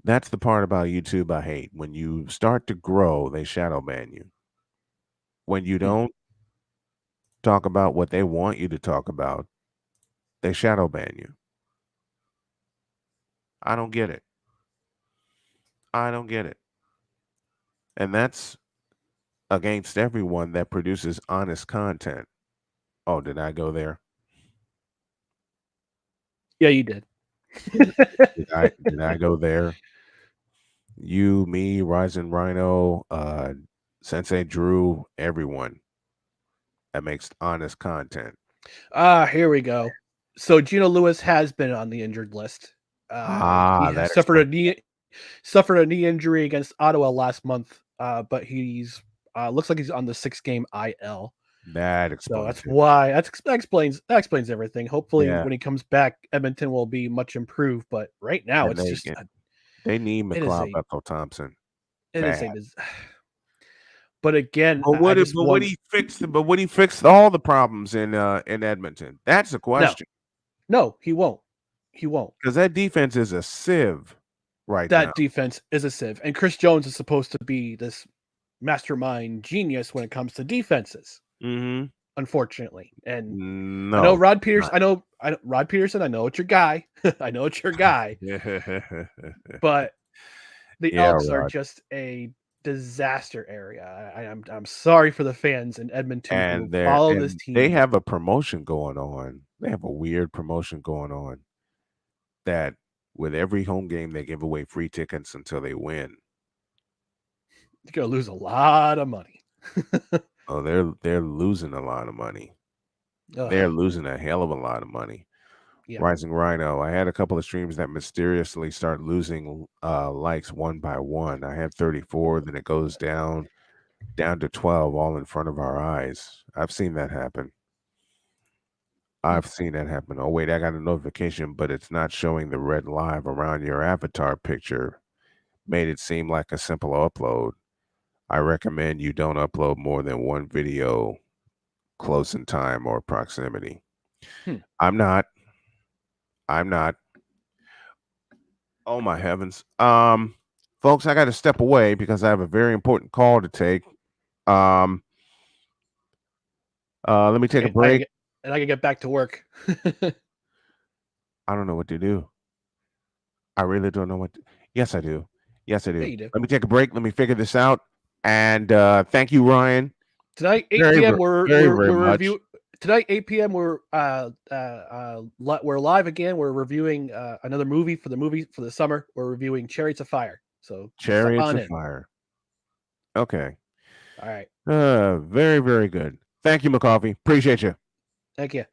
That's the part about YouTube I hate. When you start to grow, they shadow ban you. When you don't talk about what they want you to talk about, they shadow ban you. I don't get it. And that's against everyone that produces honest content. Oh, did I go there? Yeah, you did. Did I go there? You, me, Rising Rhino, Sensei Drew, everyone that makes honest content. Here we go. So Geno Lewis has been on the injured list. He suffered a knee injury against Ottawa last month, but he's looks like he's on the 6-game IL. That explains. So that's why that explains everything. Hopefully, when he comes back, Edmonton will be much improved. But right now, they need McLeod Bethel Thompson. It is. But again, would he fix all the problems in Edmonton? That's the question. No, he won't. He won't, because that defense is a sieve right now. That defense is a sieve, and Chris Jones is supposed to be this mastermind genius when it comes to defenses. Mm-hmm. Unfortunately, and I know Rod Peterson. I know Rod Peterson. I know it's your guy. I know it's your guy. But the Elks are just a disaster area. I'm sorry for the fans in Edmonton who follow this team. They have a promotion going on. They have a weird promotion going on that with every home game, they give away free tickets until they win. You're going to lose a lot of money. Oh, they're losing a lot of money. They're losing a hell of a lot of money. Yeah. Rising Rhino, I had a couple of streams that mysteriously start losing likes one by one. I had 34, then it goes down to 12, all in front of our eyes. I've seen that happen. Oh, wait, I got a notification, but it's not showing the red live around your avatar picture. Made it seem like a simple upload. I recommend you don't upload more than one video close in time or proximity. I'm not. Oh my heavens. Folks, I got to step away because I have a very important call to take. Let me take a break. I can get back to work. I don't know what to do. I really don't know what to... Yes, I do. Yeah, you do. Let me take a break. Let me figure this out. And thank you, Ryan. Tonight, 8 p.m. We're reviewing. Tonight, 8 p.m. We're live again. We're reviewing another movie for the summer. We're reviewing Chariots of Fire. So Chariots of Fire. Okay. All right. Very, very good. Thank you, McCoffee. Appreciate you. Thank you.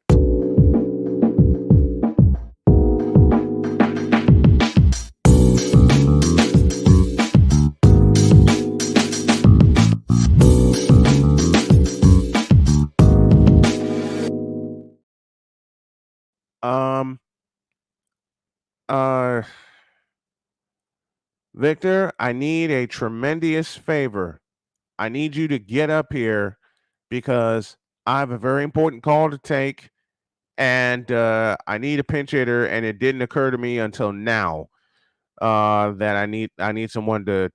Victor, I need a tremendous favor. I need you to get up here because I have a very important call to take, and I need a pinch hitter, and it didn't occur to me until now that I need someone to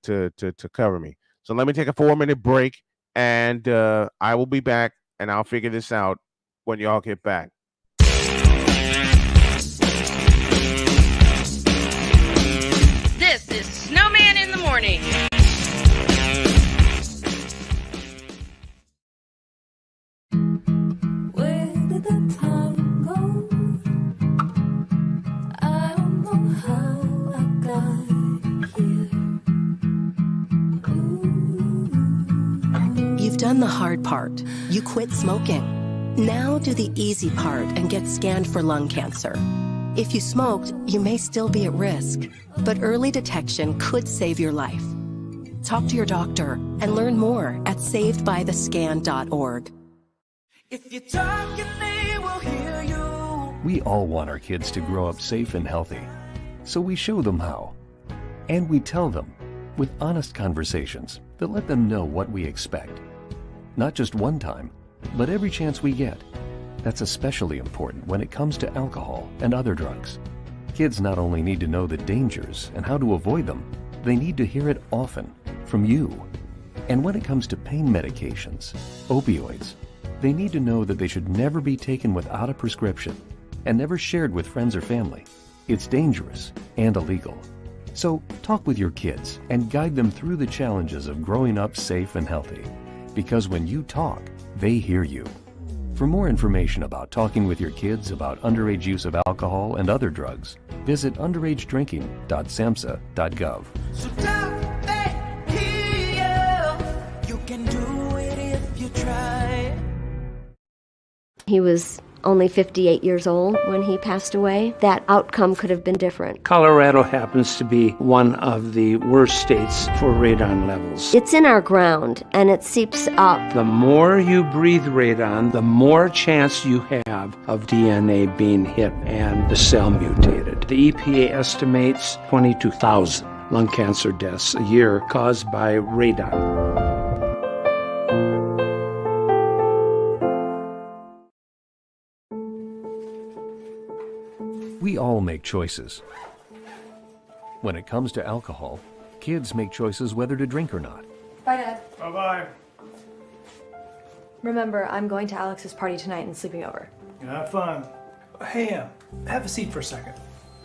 cover me. So let me take a 4-minute break, and I will be back, and I'll figure this out when y'all get back. This is Snowman in the Morning. Where did the time go? I don't know how I got here. You've done the hard part. You quit smoking. Now do the easy part and get scanned for lung cancer. If you smoked, you may still be at risk, but early detection could save your life. Talk to your doctor and learn more at savedbythescan.org. If you talk, they will hear you. We all want our kids to grow up safe and healthy, so we show them how. And we tell them with honest conversations that let them know what we expect. Not just one time, but every chance we get. That's especially important when it comes to alcohol and other drugs. Kids not only need to know the dangers and how to avoid them, they need to hear it often from you. And when it comes to pain medications, opioids, they need to know that they should never be taken without a prescription and never shared with friends or family. It's dangerous and illegal. So talk with your kids and guide them through the challenges of growing up safe and healthy. Because when you talk, they hear you. For more information about talking with your kids about underage use of alcohol and other drugs, visit underagedrinking.samhsa.gov. So talk, they hear you. You can do it if you try. He was only 58 years old when he passed away. That outcome could have been different. Colorado happens to be one of the worst states for radon levels. It's in our ground, and it seeps up. The more you breathe radon, the more chance you have of DNA being hit and the cell mutated. The EPA estimates 22,000 lung cancer deaths a year caused by radon. We all make choices. When it comes to alcohol, kids make choices whether to drink or not. Bye, Dad. Bye-bye. Remember, I'm going to Alex's party tonight and sleeping over. Have fun. Hey, have a seat for a second.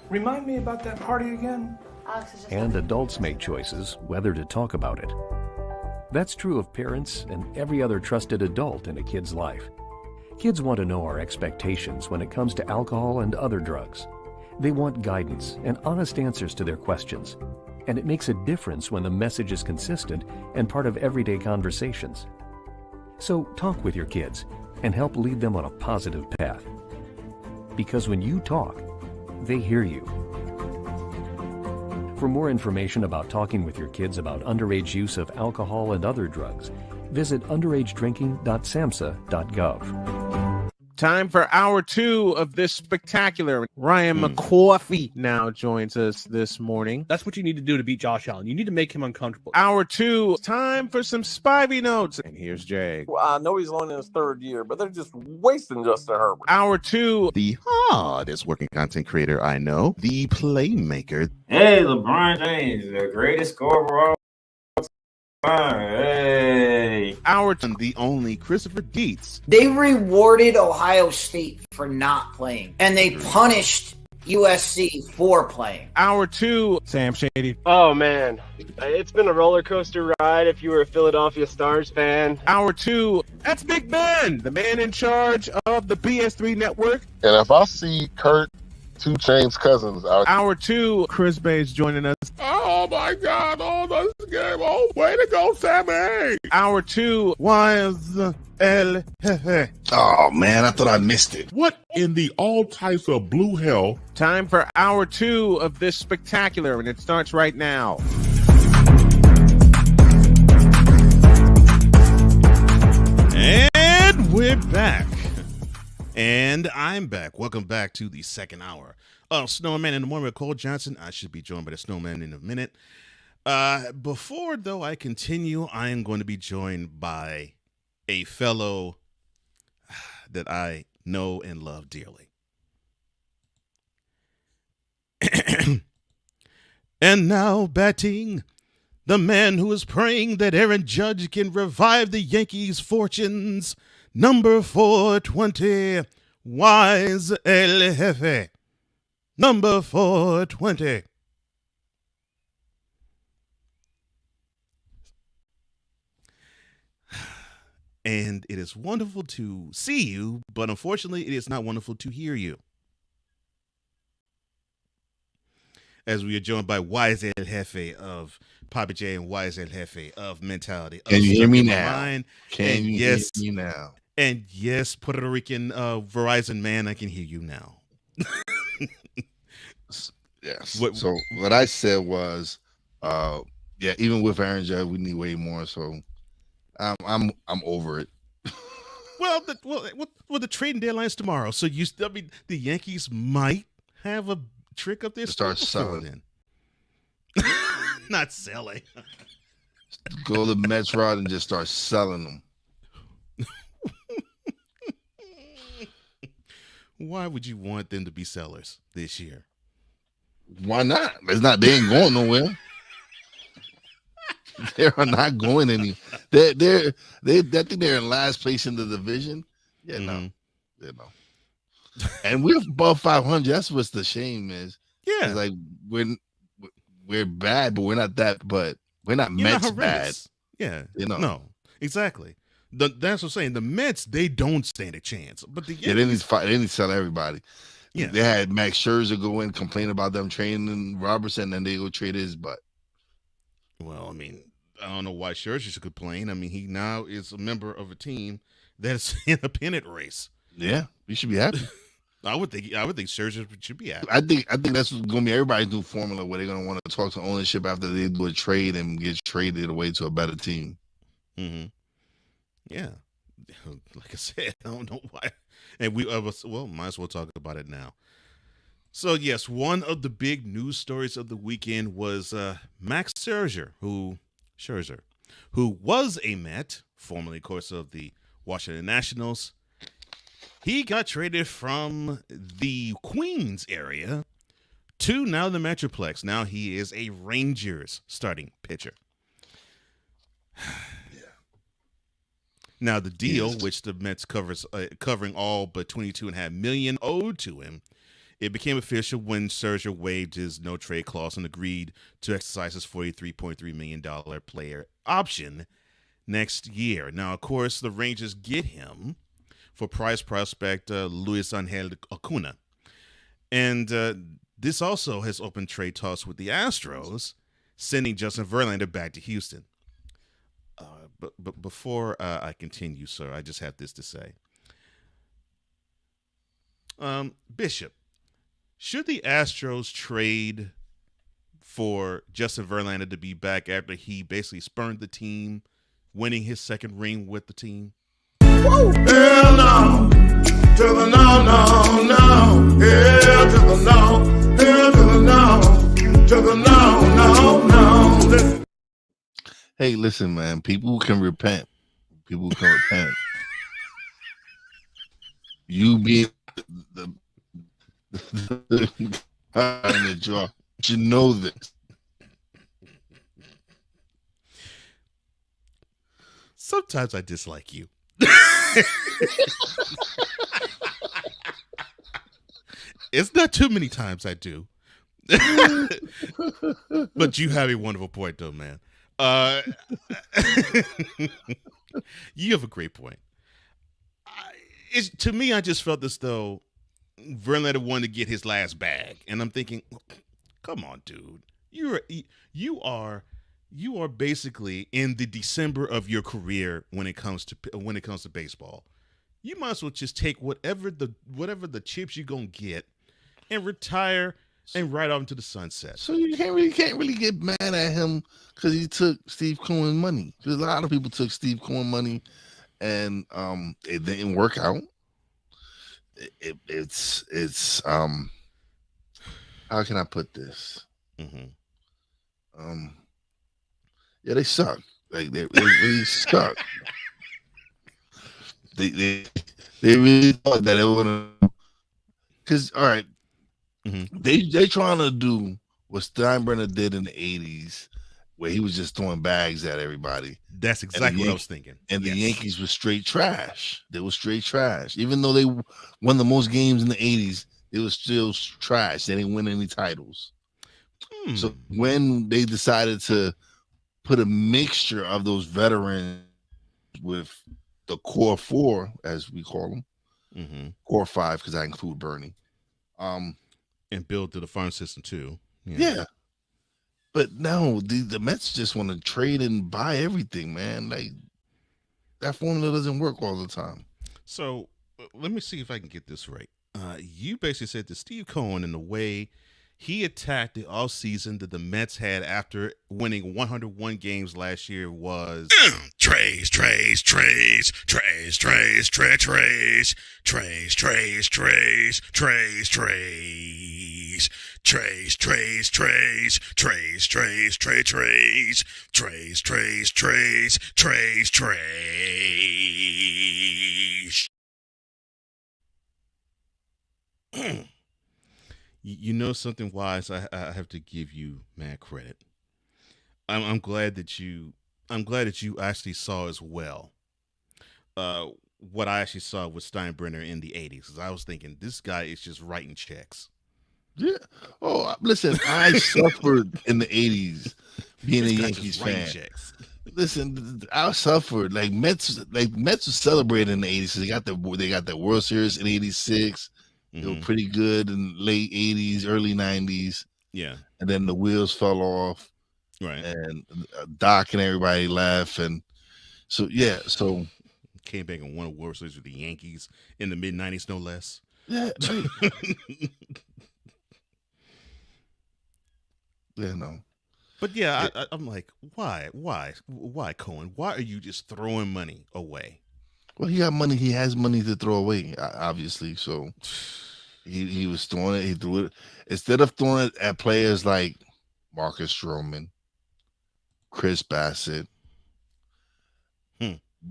Remind me about that party again? Alex is just... And adults make choices whether to talk about it. That's true of parents and every other trusted adult in a kid's life. Kids want to know our expectations when it comes to alcohol and other drugs. They want guidance and honest answers to their questions. And it makes a difference when the message is consistent and part of everyday conversations. So talk with your kids and help lead them on a positive path. Because when you talk, they hear you. For more information about talking with your kids about underage use of alcohol and other drugs, visit underagedrinking.samhsa.gov. Time for hour 2 of this spectacular. Ryan McCoffey now joins us this morning. That's what you need to do to beat Josh Allen. You need to make him uncomfortable. Hour 2, time for some Spivey notes. And here's Jay. Well, I know he's only in his 3rd year, but they're just wasting Justin Herbert. Hour 2, the hardest working content creator I know, the playmaker. Hey, LeBron James, the greatest scorer of all time. Hey. Hour 2, the only Christopher Dietz. They rewarded Ohio State for not playing, and they punished USC for playing. Hour 2, Sam Shady. Oh, man. It's been a roller coaster ride if you were a Philadelphia Stars fan. Hour 2, that's Big Ben, the man in charge of the BS3 network. And if I see Kurt 2 Chainz Cousins out. Hour 2, Chris Bay's joining us. Oh my God! Oh, this game! Oh, way to go, Sammy! Hour 2, was El Jefe. Oh man, I thought I missed it. What in the all types of blue hell? Time for hour 2 of this spectacular, and it starts right now. And we're back. And I'm back. Welcome back to the second hour of Snowman in the Morning with Cole Johnson. I should be joined by the Snowman in a minute. Before, though, I continue, I am going to be joined by a fellow that I know and love dearly. And now batting, the man who is praying that Aaron Judge can revive the Yankees' fortunes, number 420, Wise El Jefe. Number 420. And it is wonderful to see you, but unfortunately, it is not wonderful to hear you. As we are joined by Wise El Jefe of Papa J and Wise El Jefe of Mentality. Can you hear me now? Can you hear me now? And yes, Puerto Rican Verizon man, I can hear you now. Yes. So what I said was, even with Aaron Judge, we need way more. So I'm over it. Well, the trading deadline's tomorrow, so the Yankees might have a trick up there. Start selling. Not selling. Go the Mets route and just start selling them. Why would you want them to be sellers this year? Why not? They ain't going nowhere. They are not going any. I think they're in last place in the division. Yeah, no. And we're above 500. That's what's the shame is. Yeah, it's like we're bad, but we're not that. But we're not Mets bad. Yeah, no, exactly. That's what I'm saying. The Mets, they don't stand a chance. But the Yankees, they didn't sell everybody. Yeah, they had Max Scherzer go in, complain about them trading Robertson, and they go trade his butt. Well, I mean, I don't know why Scherzer should complain. I mean, he now is a member of a team that's in a pennant race. Yeah, you should be happy. I would think Scherzer should be happy. I think that's going to be everybody's new formula where they're going to want to talk to ownership after they do a trade and get traded away to a better team. Mm-hmm. Yeah, like I said, I don't know why. And might as well talk about it now. So yes, one of the big news stories of the weekend was Max Scherzer, who was a Met, formerly, of course, of the Washington Nationals. He got traded from the Queens area to now the Metroplex. Now he is a Rangers starting pitcher. Now the deal, which the Mets covering all but $22.5 million owed to him, it became official when Scherzer waived his no trade clause and agreed to exercise his $43.3 million player option next year. Now, of course, the Rangers get him for prize prospect Luis Angel Acuna. And This also has opened trade talks with the Astros, sending Justin Verlander back to Houston. But before I continue, sir, I just have this to say. Bishop, should the Astros trade for Justin Verlander to be back after he basically spurned the team, winning his second ring with the team? Hell no. To the no, no, no. Hell to the no. Hell to the no. To the no, no, no. Listen. Hey, listen, man. People can repent. People can repent. You being the jaw, you know this. Sometimes I dislike you. It's not too many times I do. But you have a wonderful point, though, man. You have a great point. To me, I just felt as though Verlander wanted to get his last bag, and I'm thinking, come on, dude, you are basically in the December of your career when it comes to baseball. You might as well just take whatever the chips you're gonna get and retire and ride off into the sunset. So you can't really get mad at him because he took Steve Cohen's money. Because a lot of people took Steve Cohen's money, and it didn't work out. It's how can I put this? Mm-hmm. Yeah, they suck. Like they really suck. They really thought that it would. Because all right. Mm-hmm. They trying to do what Steinbrenner did in the 80s, where he was just throwing bags at everybody. That's exactly what I was thinking. And the Yankees were straight trash. They were straight trash. Even though they won the most games in the 80s, it was still trash. They didn't win any titles. So when they decided to put a mixture of those veterans with the core four, as we call them, core five, because I include Bernie, and build to the farm system too. Yeah. But no, the Mets just want to trade and buy everything, man. Like that formula doesn't work all the time. So let me see if I can get this right. You basically said that Steve Cohen, in the way he attacked the offseason that the Mets had after winning 101 games last year was Trays. You know something, Wise? I have to give you mad credit. I'm glad that you actually saw as well what I actually saw with Steinbrenner in the 80s. Because I was thinking, this guy is just writing checks. Yeah. Oh, listen, I suffered in the 80s being a Yankees fan. Checks. Listen, I suffered. Mets were celebrating in the 80s. They got the World Series in 86. They were pretty good in late 80s, early 90s. Yeah. And then the wheels fell off. Right. And Doc and everybody left. And so, yeah. So came back and won a World Series with the Yankees in the mid-90s, no less. Yeah. Right. Yeah, no. But yeah, I'm like, why, Cohen? Why are you just throwing money away? Well, he got money. He has money to throw away, obviously. So he was throwing it. He threw it instead of throwing it at players like Marcus Stroman, Chris Bassett,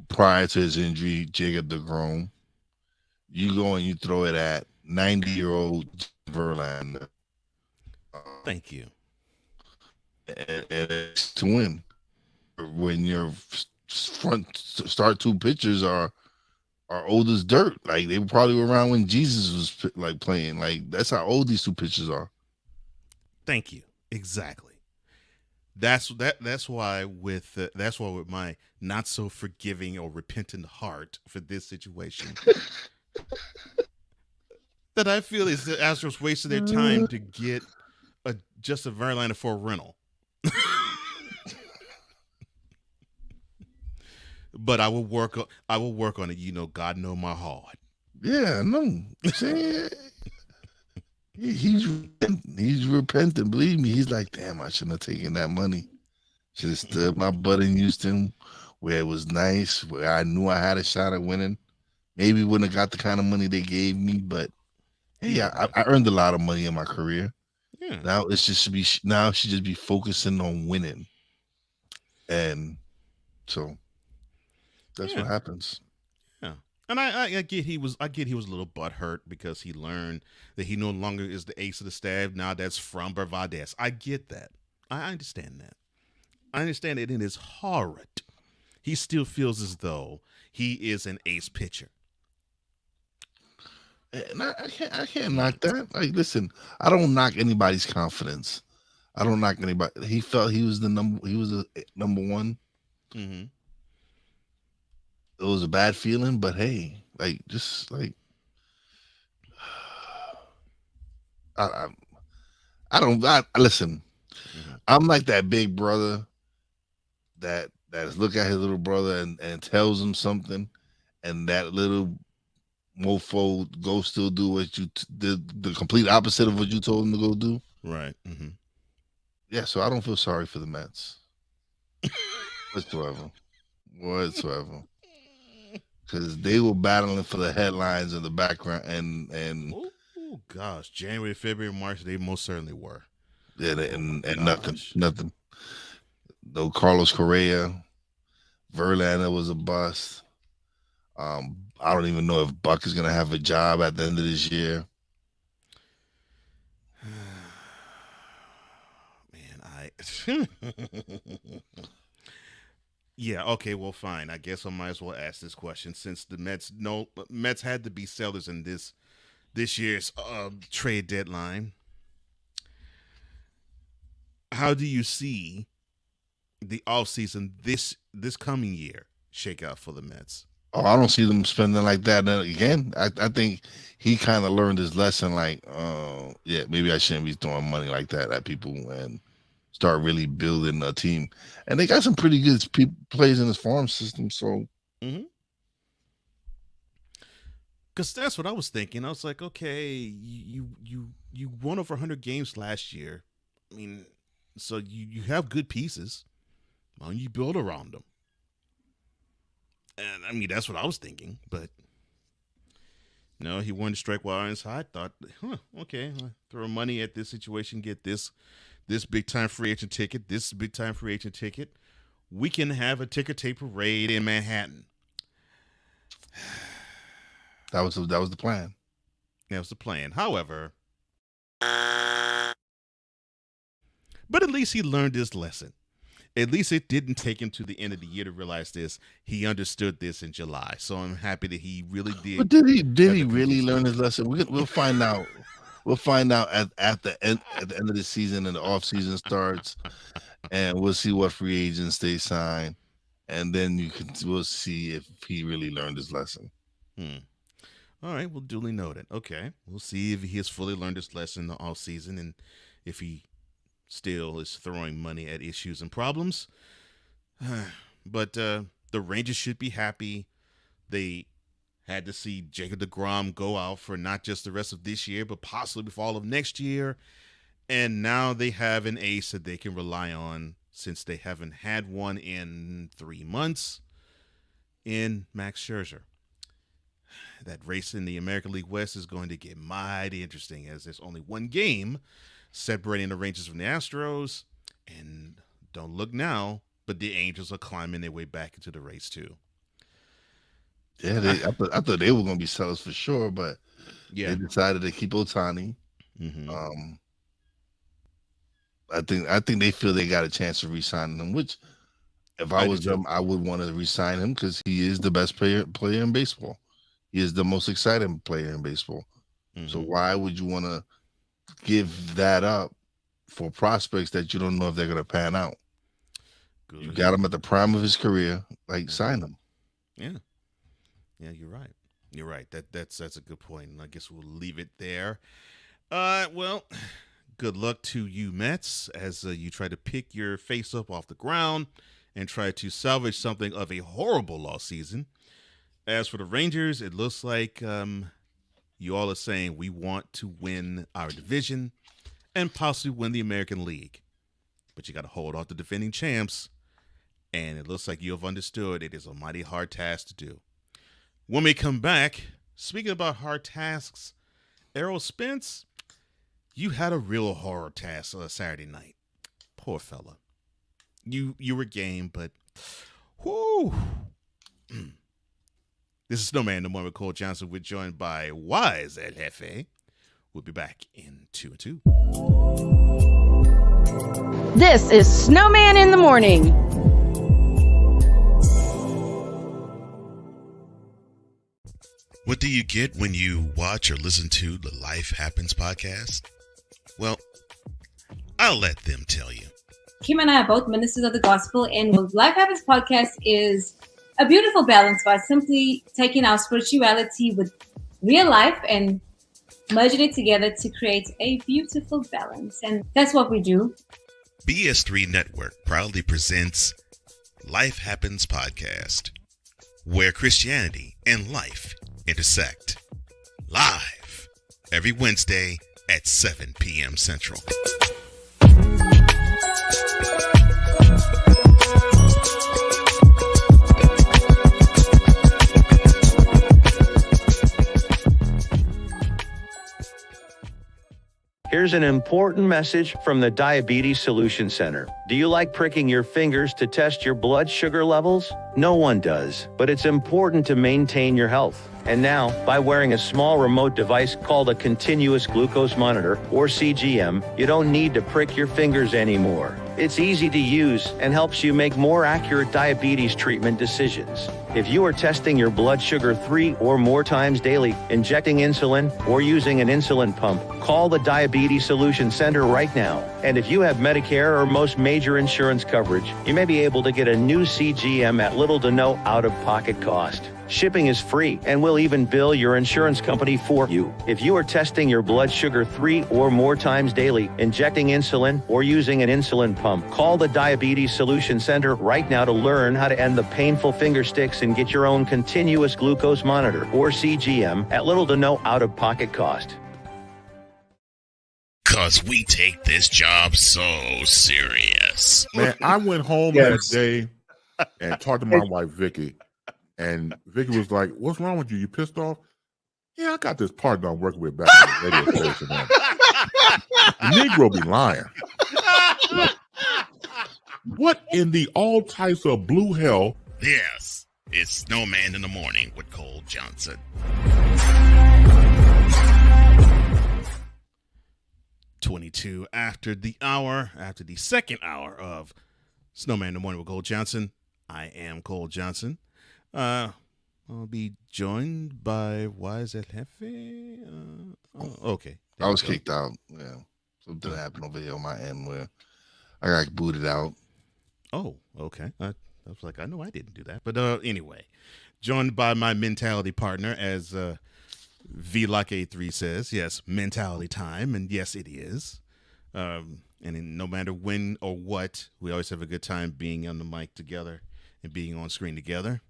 prior to his injury, Jacob deGrom. You go and you throw it at 90-year-old Verlander. Thank you. And it's to win. When your start two pitchers are old as dirt, like they probably were around when Jesus was playing. Like that's how old these two pitchers are. Thank you. Exactly. That's why with my not so forgiving or repentant heart for this situation. that I feel is the Astros wasted their time to get Justin Verlander for a rental. But I will work on it. You know, God know my heart. Yeah, no. I'm saying he's repentant. Believe me, he's like, damn, I shouldn't have taken that money. Should have stood my butt in Houston, where it was nice, where I knew I had a shot at winning. Maybe wouldn't have got the kind of money they gave me, but hey, I earned a lot of money in my career. Yeah. Now it's just should just be focusing on winning, and so that's what happens. Yeah. And I get he was a little butthurt because he learned that he no longer is the ace of the staff. Now that's Framber Valdez. I get that. I understand that. I understand it in his heart. He still feels as though he is an ace pitcher. And I can't knock that. Like, listen, I don't knock anybody's confidence. I don't knock anybody. He felt he was the number one. Mm-hmm. It was a bad feeling, but hey, like, just like, listen. Mm-hmm. I'm like that big brother that look at his little brother and tells him something, and that little mofo go still do what you the complete opposite of what you told him to go do. Right. Mm-hmm. Yeah, so I don't feel sorry for the Mets whatsoever, because they were battling for the headlines in the background and oh gosh, January, February, March, they most certainly were. Yeah, and nothing. No Carlos Correa, Verlander was a bust. I don't even know if Buck is gonna have a job at the end of this year. Man, yeah, okay, well, fine. I guess I might as well ask this question since the Mets had to be sellers in this year's trade deadline. How do you see the offseason this coming year shake out for the Mets? Oh, I don't see them spending like that. And again, I think he kind of learned his lesson. Like, yeah, maybe I shouldn't be throwing money like that at people and start really building a team. And they got some pretty good players in this farm system. So, because that's what I was thinking. I was like, okay, you won over 100 games last year. I mean, so you have good pieces. Why don't you build around them? And I mean, that's what I was thinking, but no, he wanted to strike while iron's hot. Thought, okay, I'll throw money at this situation, get this big time free agent ticket, this big time free agent ticket. We can have a ticker tape parade in Manhattan. That was the plan. That was the plan. However, but at least he learned his lesson. At least it didn't take him to the end of the year to realize this. He understood this in July, so I'm happy that he really did. But did he really learn his lesson? We'll find out. We'll find out at the end of the season and the off season starts, and we'll see what free agents they sign, and then we'll see if he really learned his lesson. All right, well, duly noted. Okay, we'll see if he has fully learned his lesson in the off season and if he still is throwing money at issues and problems. But the Rangers should be happy. They had to see Jacob deGrom go out for not just the rest of this year, but possibly for all of next year. And now they have an ace that they can rely on since they haven't had one in 3 months in Max Scherzer. That race in the American League West is going to get mighty interesting as there's only one game separating the Rangers from the Astros, and don't look now, but the Angels are climbing their way back into the race too. Yeah, I thought they were going to be sellers for sure, but they decided to keep Ohtani. I think they feel they got a chance of re-signing him, which if I was them, I would want to re-sign him because he is the best player in baseball. He is the most exciting player in baseball. So why would you want to give that up for prospects that you don't know if they're going to pan out? Good. You got him at the prime of his career, like sign him. Yeah, you're right. You're right. That's a good point, and I guess we'll leave it there. Well, good luck to you Mets as you try to pick your face up off the ground and try to salvage something of a horrible lost season. As for the Rangers, it looks like you all are saying we want to win our division and possibly win the American League. But you got to hold off the defending champs, and it looks like you have understood it is a mighty hard task to do. When we come back, speaking about hard tasks, Errol Spence, you had a real horror task Saturday night. Poor fella. You were game, but whoo. This is Snowman in the Morning with Cole Johnson. We're joined by Wise El Jefe. We'll be back in 2 and 2. This is Snowman in the Morning. What do you get when you watch or listen to the Life Happens podcast? Well, I'll let them tell you. Kim and I are both ministers of the gospel, and what Life Happens podcast is a beautiful balance by simply taking our spirituality with real life and merging it together to create a beautiful balance. And that's what we do. BS3 Network proudly presents Life Happens podcast, where Christianity and life intersect. Live every Wednesday at 7 p.m. Central. Here's an important message from the Diabetes Solution Center. Do you like pricking your fingers to test your blood sugar levels? No one does, but it's important to maintain your health. And now, by wearing a small remote device called a continuous glucose monitor, or CGM, you don't need to prick your fingers anymore. It's easy to use and helps you make more accurate diabetes treatment decisions. If you are testing your blood sugar 3 or more times daily, injecting insulin, or using an insulin pump, call the Diabetes Solution Center right now. And if you have Medicare or most major insurance coverage, you may be able to get a new CGM at little to no out-of-pocket cost. Shipping is free, and we'll even bill your insurance company for you. If you are testing your blood sugar 3 or more times daily, injecting insulin, or using an insulin pump, call the Diabetes Solution Center right now to learn how to end the painful finger sticks and get your own continuous glucose monitor, or CGM, at little to no out-of-pocket cost. 'Cause we take this job so serious. Man, I went home that day and talked to my wife, Vicky. And Vicky was like, "What's wrong with you? You pissed off?" "Yeah, I got this partner I'm working with back in the radio station. The Negro be lying." What in the all types of blue hell? Yes, it's Snowman in the Morning with Cole Johnson. .22 after the hour, after the second hour of Snowman in the Morning with Cole Johnson. I am Cole Johnson. I'll be joined by Wise El Jefe. Okay. I was kicked out. Yeah. Something happened over here on my end where I got booted out. Oh, okay. I was like, I know I didn't do that. But anyway, joined by my mentality partner, as VLock83 says. Yes, mentality time. And yes, it is. And no matter when or what, we always have a good time being on the mic together and being on screen together.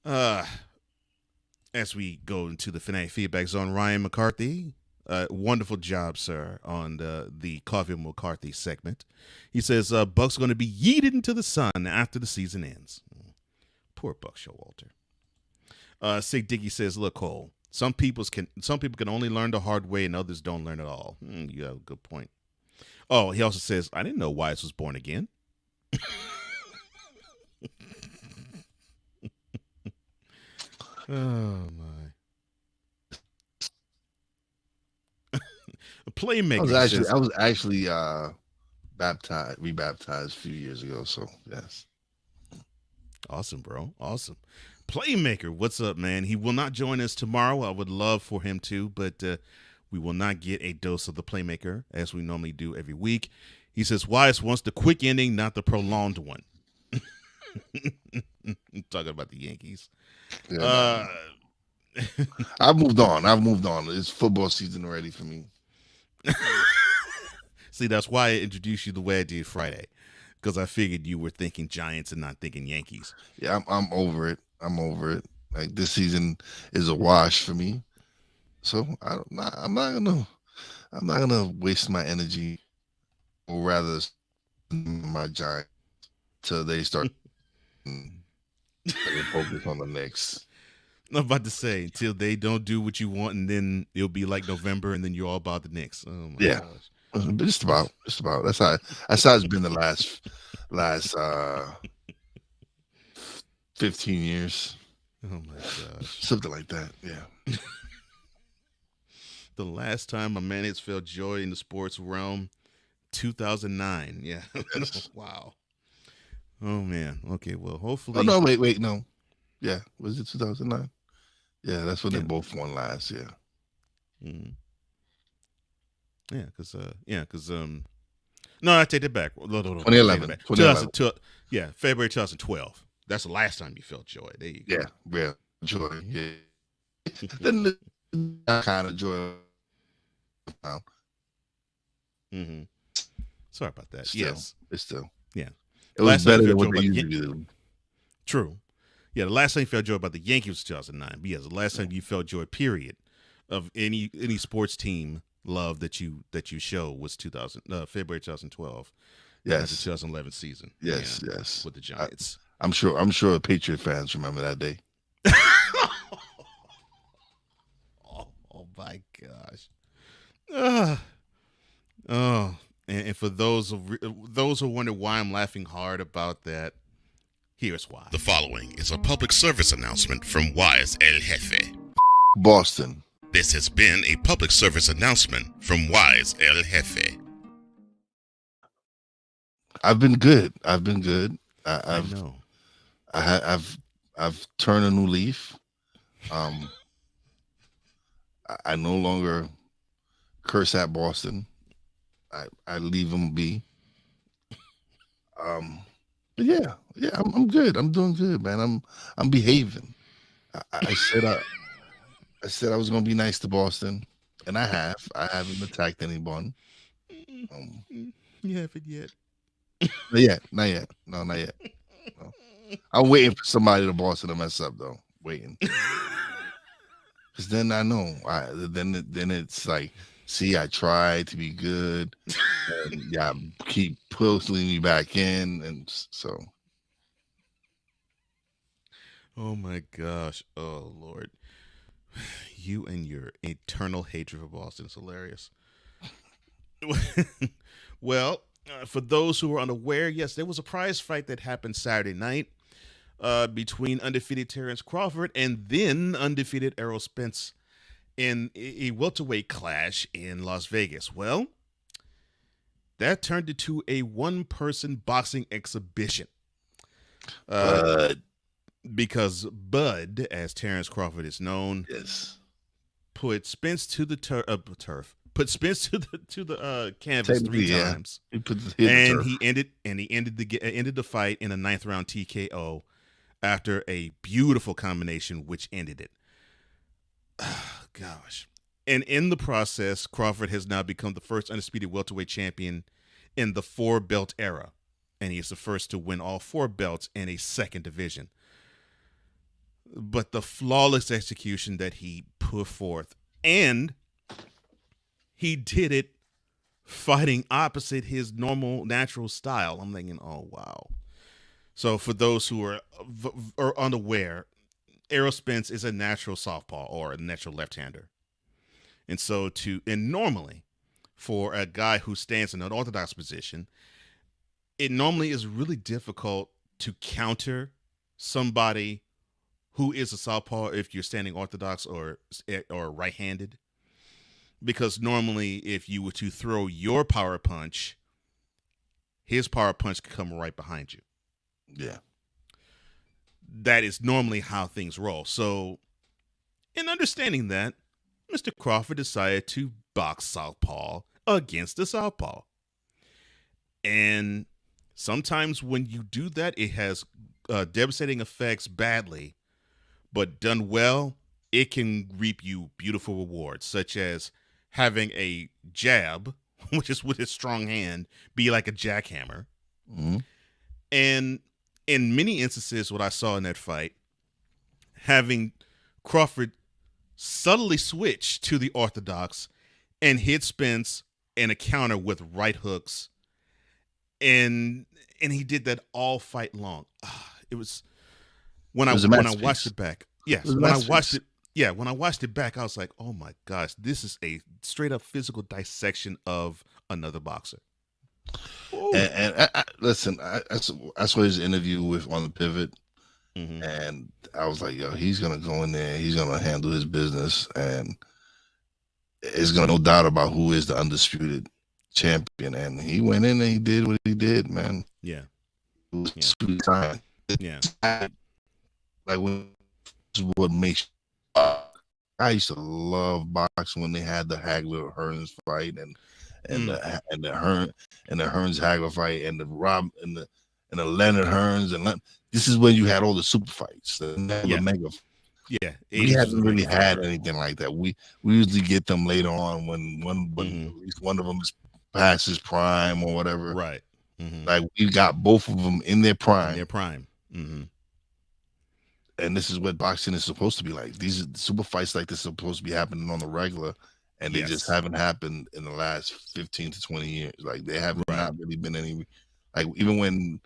As we go into the Fanatic Feedback Zone, Ryan McCarthy, wonderful job, sir, on the Coffee with McCarthy segment. He says, Bucks are going to be yeeted into the sun after the season ends. Poor Buck Showalter. Sig Dickey says, look, Cole, some people can only learn the hard way and others don't learn at all. You have a good point. Oh, he also says, I didn't know Wise was born again. Oh my! Playmaker. I was actually rebaptized a few years ago. So yes. Awesome, bro. Awesome. Playmaker, what's up, man? He will not join us tomorrow. I would love for him to, but we will not get a dose of the Playmaker as we normally do every week. He says Wise wants the quick ending, not the prolonged one. Talking about the Yankees. Yeah, I've moved on. It's football season already for me. See, that's why I introduced you the way I did Friday, because I figured you were thinking Giants and not thinking Yankees. Yeah, I'm over it. Like this season is a wash for me. So I'm not gonna waste my energy, or rather, my Giants till they start focus on the Knicks. I'm about to say until they don't do what you want, and then it'll be like November, and then you're all about the Knicks. Oh my Yeah, gosh. just about. That's how it's been the last 15 years. Oh my gosh, something like that. Yeah. The last time a man has felt joy in the sports realm, 2009. Yeah. Yes. Wow. Oh man. Okay. Well, hopefully. Oh no! Wait, no. Yeah, was it 2009? Yeah, that's when they both won last. Yeah. Mm-hmm. Yeah, because no, I take it back. 2011. 2011. Yeah, February 2012. That's the last time you felt joy. There you go. Yeah, joy. Yeah. Then the kind of joy. Mm-hmm. Sorry about that. It's still. Yeah. It was better than what they usually do. True. Yeah, the last time you felt joy about the Yankees was 2009. But yes, the last time you felt joy, period, of any sports team love that you show was February 2012. Yes. The 2011 season. Yes, yeah, yes. With the Giants. I'm sure Patriot fans remember that day. Oh my gosh. And for those who wonder why I'm laughing hard about that, here's why. The following is a public service announcement from Wise El Jefe. Boston. This has been a public service announcement from Wise El Jefe. I've been good. I know. I've turned a new leaf. I no longer curse at Boston. I leave them be. But yeah, I'm good. I'm doing good, man. I'm behaving. I said I was gonna be nice to Boston, and I have. I haven't attacked anyone. You haven't yet. Not yet. No, not yet. No. I'm waiting for somebody to Boston to mess up, though. Waiting. Because then I know. Then it's like, see, I tried to be good. And yeah, keep pulling me back in, and so. Oh my gosh! Oh Lord, you and your eternal hatred for Boston is hilarious. Well, for those who are unaware, yes, there was a prize fight that happened Saturday night between undefeated Terrence Crawford and then undefeated Errol Spence in a welterweight clash in Las Vegas. Well, that turned into a one-person boxing exhibition. Because Bud, as Terrence Crawford is known, put Spence to the turf. Put Spence to the canvas 3 times. He ended the fight in a 9th round TKO after a beautiful combination which ended it. Gosh. And in the process, Crawford has now become the first undisputed welterweight champion in the 4-belt era. And he is the first to win all 4 belts in a second division. But the flawless execution that he put forth, and he did it fighting opposite his normal, natural style. I'm thinking, oh, wow. So for those who are unaware, Errol Spence is a natural southpaw or a natural left-hander. And so normally for a guy who stands in an orthodox position, it normally is really difficult to counter somebody who is a southpaw if you're standing orthodox or right-handed. Because normally if you were to throw your power punch, his power punch could come right behind you. Yeah. That is normally how things roll. So in understanding that, Mr. Crawford decided to box southpaw against the southpaw. And sometimes when you do that, it has devastating effects badly. But done well, it can reap you beautiful rewards, such as having a jab, which is with his strong hand, be like a jackhammer. Mhm. And in many instances, what I saw in that fight, having Crawford subtly switch to the orthodox and hit Spence in a counter with right hooks, and he did that all fight long. It was when It was a I masterpiece. watched it back. Yes, It was a when I masterpiece. watched it. Yeah, when I watched it back, I was like, "Oh my gosh, this is a straight up physical dissection of another boxer." And listen, I saw his interview with on the Pivot, and I was like, "Yo, he's gonna go in there. He's gonna handle his business, and it's gonna no doubt about who is the undisputed champion." And he went in and he did what he did, man. Yeah. It was sweet time. Yeah. Like what makes I used to love boxing when they had the Hagler Hearns fight and the Hearns Hagler fight and the Rob and the Leonard Hearns and this is when you had all the super fights. The mega. Yeah, We haven't really had anything like that. We usually get them later on when at least one of them is past his prime or whatever. Right. Like we got both of them in their prime. And this is what boxing is supposed to be like. These are super fights like this are supposed to be happening on the regular, and they just haven't happened in the last 15 to 20 years. Like they have not really been any. Like even when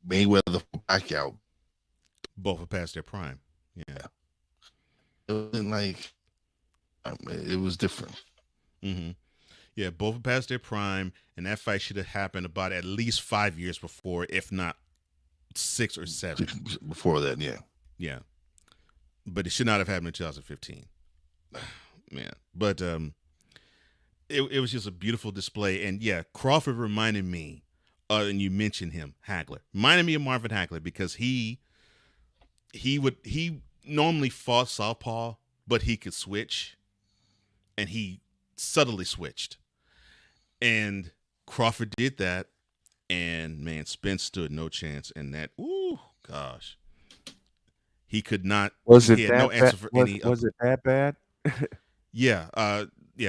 Mayweather Pacquiao, both are past their prime. Yeah, it wasn't like it was different. Yeah, both are past their prime, and that fight should have happened about at least 5 years before, if not 6 or 7 before that. Yeah, but it should not have happened in 2015. Man, but it was just a beautiful display, and yeah, Crawford reminded me, and you mentioned him, Hagler reminded me of Marvin Hagler because he normally fought southpaw, but he could switch, and he subtly switched, and Crawford did that. And man, Spence stood no chance in that. Ooh, gosh, he could not. Was it he had that no answer bad? for Was, any. was it that bad? Yeah,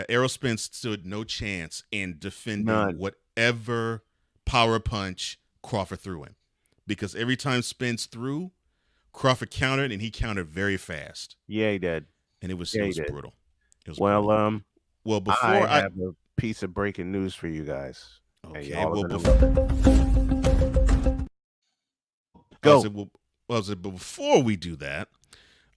Errol Spence stood no chance in defending None. whatever power punch Crawford threw him, because every time Spence threw, Crawford countered, and he countered very fast. Yeah, he did, and it was he did. brutal. It was well, brutal. Well, before I have a piece of breaking news for you guys. Okay, well, go. But before we do that,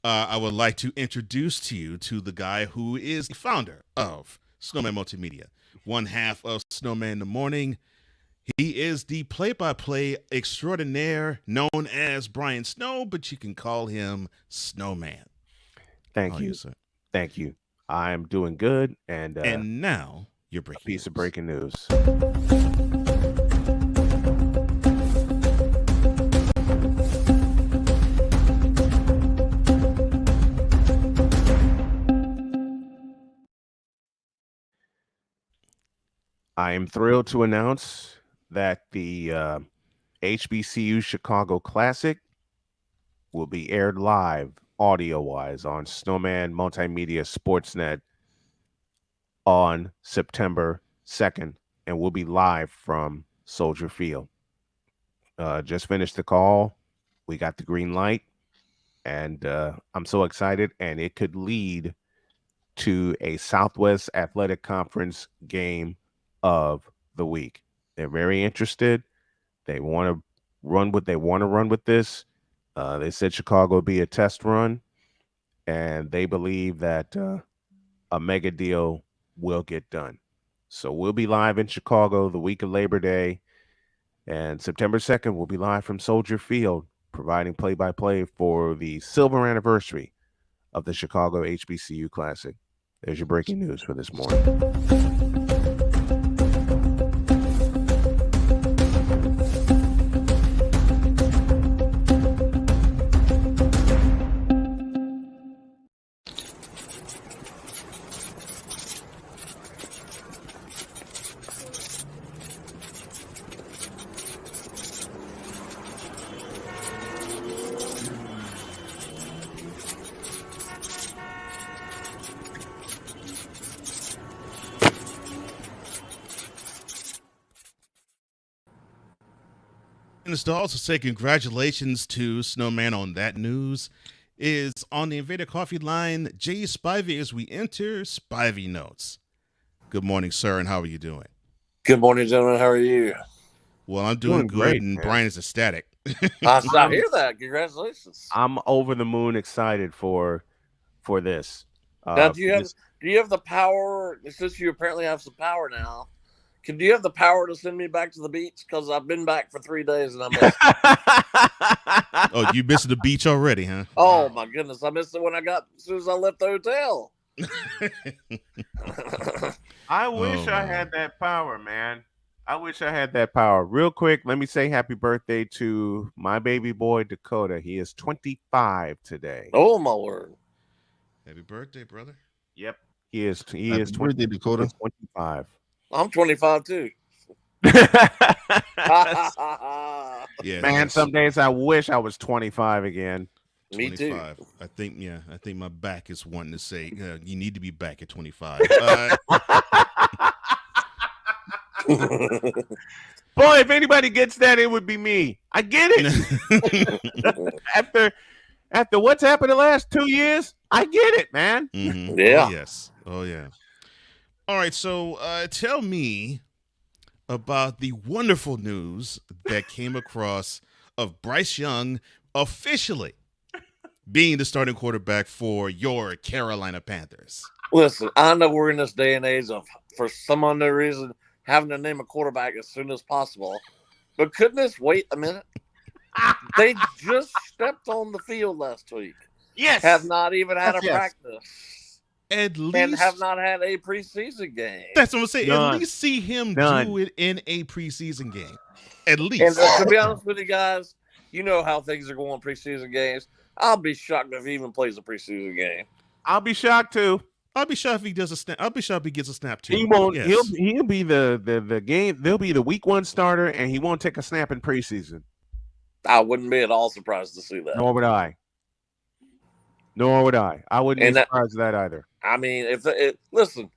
I would like to introduce to you to the guy who is the founder of Snowman Multimedia, one half of Snowman in the Morning. He is the play-by-play extraordinaire known as Brian Snow, but you can call him Snowman. Thank you, sir. Thank you. I'm doing good, and now your breaking piece of breaking news. I am thrilled to announce that the HBCU Chicago Classic will be aired live, audio-wise, on Snowman Multimedia Sportsnet on September 2nd, and we'll be live from Soldier Field. Just finished the call. We got the green light, and I'm so excited, and it could lead to a Southwest Athletic Conference game of the week. They're very interested. They want to run what they want to run with this. They said Chicago will be a test run, and they believe that a mega deal will get done. So we'll be live in Chicago the week of Labor Day, and September 2nd we'll be live from Soldier Field, providing play-by-play for the silver anniversary of the Chicago HBCU Classic. There's your breaking news for this morning. is to also say congratulations to Snowman on that news. Is on the Invader Coffee line, Jay Spivey, as we enter Spivey Notes. Good morning, sir, and how are you doing? Good morning, gentlemen. How are you? Well, I'm doing good, great, and man. Brian is ecstatic. I hear that. Congratulations. I'm over the moon excited for this. Now, do you have the power? Since you apparently have some power now, do you have the power to send me back to the beach? Because I've been back for 3 days and I missed it. Oh, you missed the beach already, huh? Oh my goodness, I missed it as soon as I left the hotel. I wish I had that power, man. I wish I had that power. Real quick, let me say happy birthday to my baby boy Dakota. He is 25 today. Oh my word! Happy birthday, brother. Yep, he is. He Happy is birthday, Dakota. 25. I'm 25 too. Yeah, man. Some days I wish I was 25 again. Me 25. too. I think my back is wanting to say you need to be back at 25. Boy, if anybody gets that, it would be me. I get it. After what's happened the last 2 years, I get it, man. Mm-hmm. Yeah. Oh, yes. Oh, yeah. All right. So tell me about the wonderful news that came across of Bryce Young officially being the starting quarterback for your Carolina Panthers. Listen, I know we're in this day and age of, for some unknown reason, having to name a quarterback as soon as possible. But couldn't this wait a minute? They just stepped on the field last week. Yes. Have not even had a practice. At least. And have not had a preseason game. That's what I'm saying. None. At least see him None. do it in a preseason game. At least. And to be honest with you guys, you know how things are going preseason games. I'll be shocked if he even plays a preseason game. I'll be shocked too. I'll be shocked if he does a snap. I'll be shocked if he gets a snap too. He won't. Yes. He'll be the game. They'll be the week 1 starter, and he won't take a snap in preseason. I wouldn't be at all surprised to see that. Nor would I. I wouldn't be surprised at that either. I mean, listen,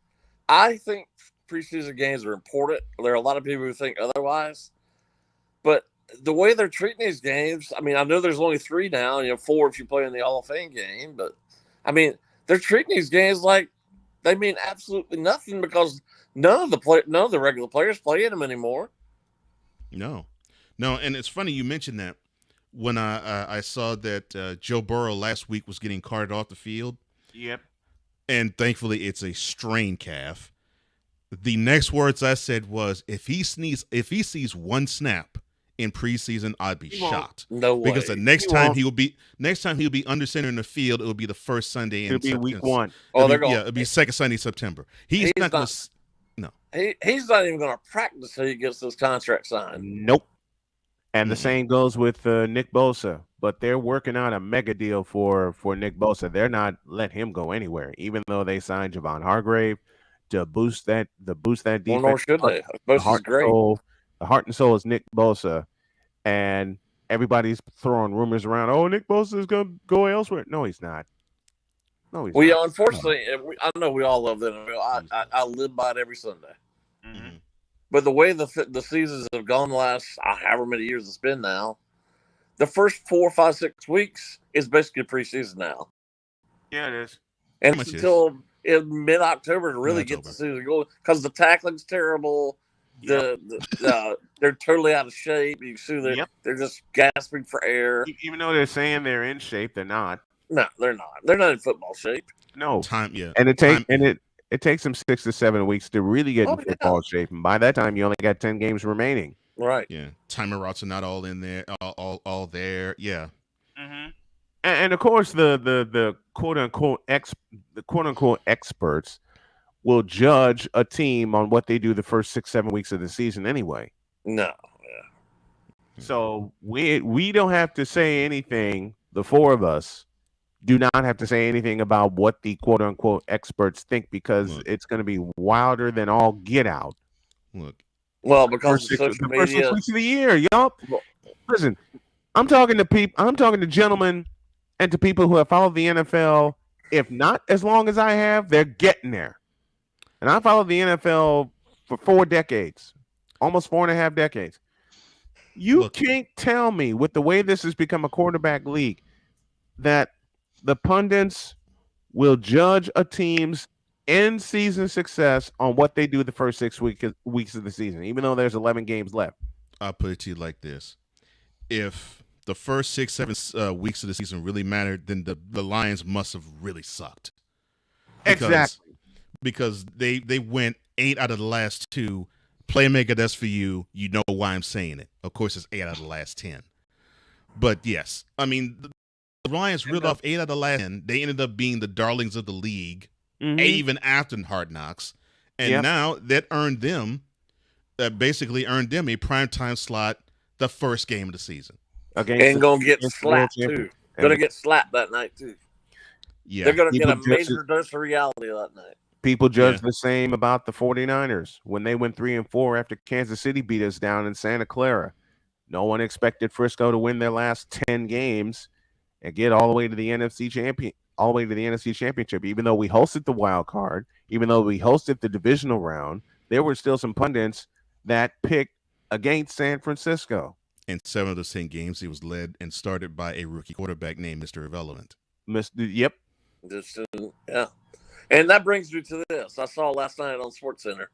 I think preseason games are important. There are a lot of people who think otherwise, but the way they're treating these games, I mean, I know there's only 3 now, 4 if you play in the Hall of Fame game, but I mean, they're treating these games like they mean absolutely nothing because none of the regular players play in them anymore. No, and it's funny you mentioned that when I saw that Joe Burrow last week was getting carted off the field. Yep. And thankfully, it's a strained calf. The next words I said was, if he sees one snap in preseason, I'd be shocked. No way. Because the next time he'll be under center in the field, it'll be the first Sunday. It'll be week 1. It'll be second Sunday September. He's not going to. No, he's not even going to practice till he gets this contract signed. Nope. And the same goes with Nick Bosa, but they're working out a mega deal for Nick Bosa. They're not letting him go anywhere, even though they signed Javon Hargrave to boost that defense. Well, nor should they. Bosa's great. The heart and soul is Nick Bosa, and everybody's throwing rumors around. Oh, Nick Bosa is going to go elsewhere. No, he's not. No, he's not. Unfortunately, I know we all love the NFL. I live by it every Sunday. Mm-hmm. But the way the seasons have gone the last however many years it's been now, the first 4, 5, 6 weeks is basically preseason now. Yeah, it is. And it's until in mid-October to really get the season going because the tackling's terrible. Yep. They're totally out of shape. You see they're just gasping for air. Even though they're saying they're in shape, they're not. No, they're not. They're not in football shape. No. Yeah. And it takes them 6 to 7 weeks to really get in football shape, and by that time you only got 10 games remaining. Right. Yeah. Timer routes are not all in there. All there. Yeah. Mm-hmm. And of course the quote unquote experts will judge a team on what they do the first 6, 7 weeks of the season anyway. No. Yeah. So we don't have to say anything. The 4 of us do not have to say anything about what the quote unquote experts think because it's going to be wilder than all get out. Look. Well, because the social first 6 media weeks of the year, y'all. Listen, I'm talking to gentlemen and to people who have followed the NFL, if not as long as I have, they're getting there. And I followed the NFL for 4 decades, almost 4.5 decades. You can't tell me, with the way this has become a quarterback league, that the pundits will judge a team's in-season success on what they do the first 6 weeks of the season, even though there's 11 games left. I'll put it to you like this. If the first 6-7 weeks of the season really mattered, then the Lions must have really sucked. Exactly. Because they went 8 out of the last 2. Playmaker, that's for you. You know why I'm saying it. Of course, it's 8 out of the last 10. But yes, I mean, the Lions reeled off 8 out of the last 10. They ended up being the darlings of the league, even after Hard Knocks. And now that basically earned them a primetime slot the first game of the season. And going to get slapped, too. Going to get slapped that night, too. Yeah. They're going to get a major dose of reality that night. People judge the same about the 49ers when they went 3-4 after Kansas City beat us down in Santa Clara. No one expected Frisco to win their last 10 games and get all the way to the NFC Championship. Even though we hosted the wild card, even though we hosted the divisional round, there were still some pundits that picked against San Francisco. In 7 of those 10 games, he was led and started by a rookie quarterback named Mr. Irrelevant. Yep. Yeah. And that brings me to this. I saw last night on SportsCenter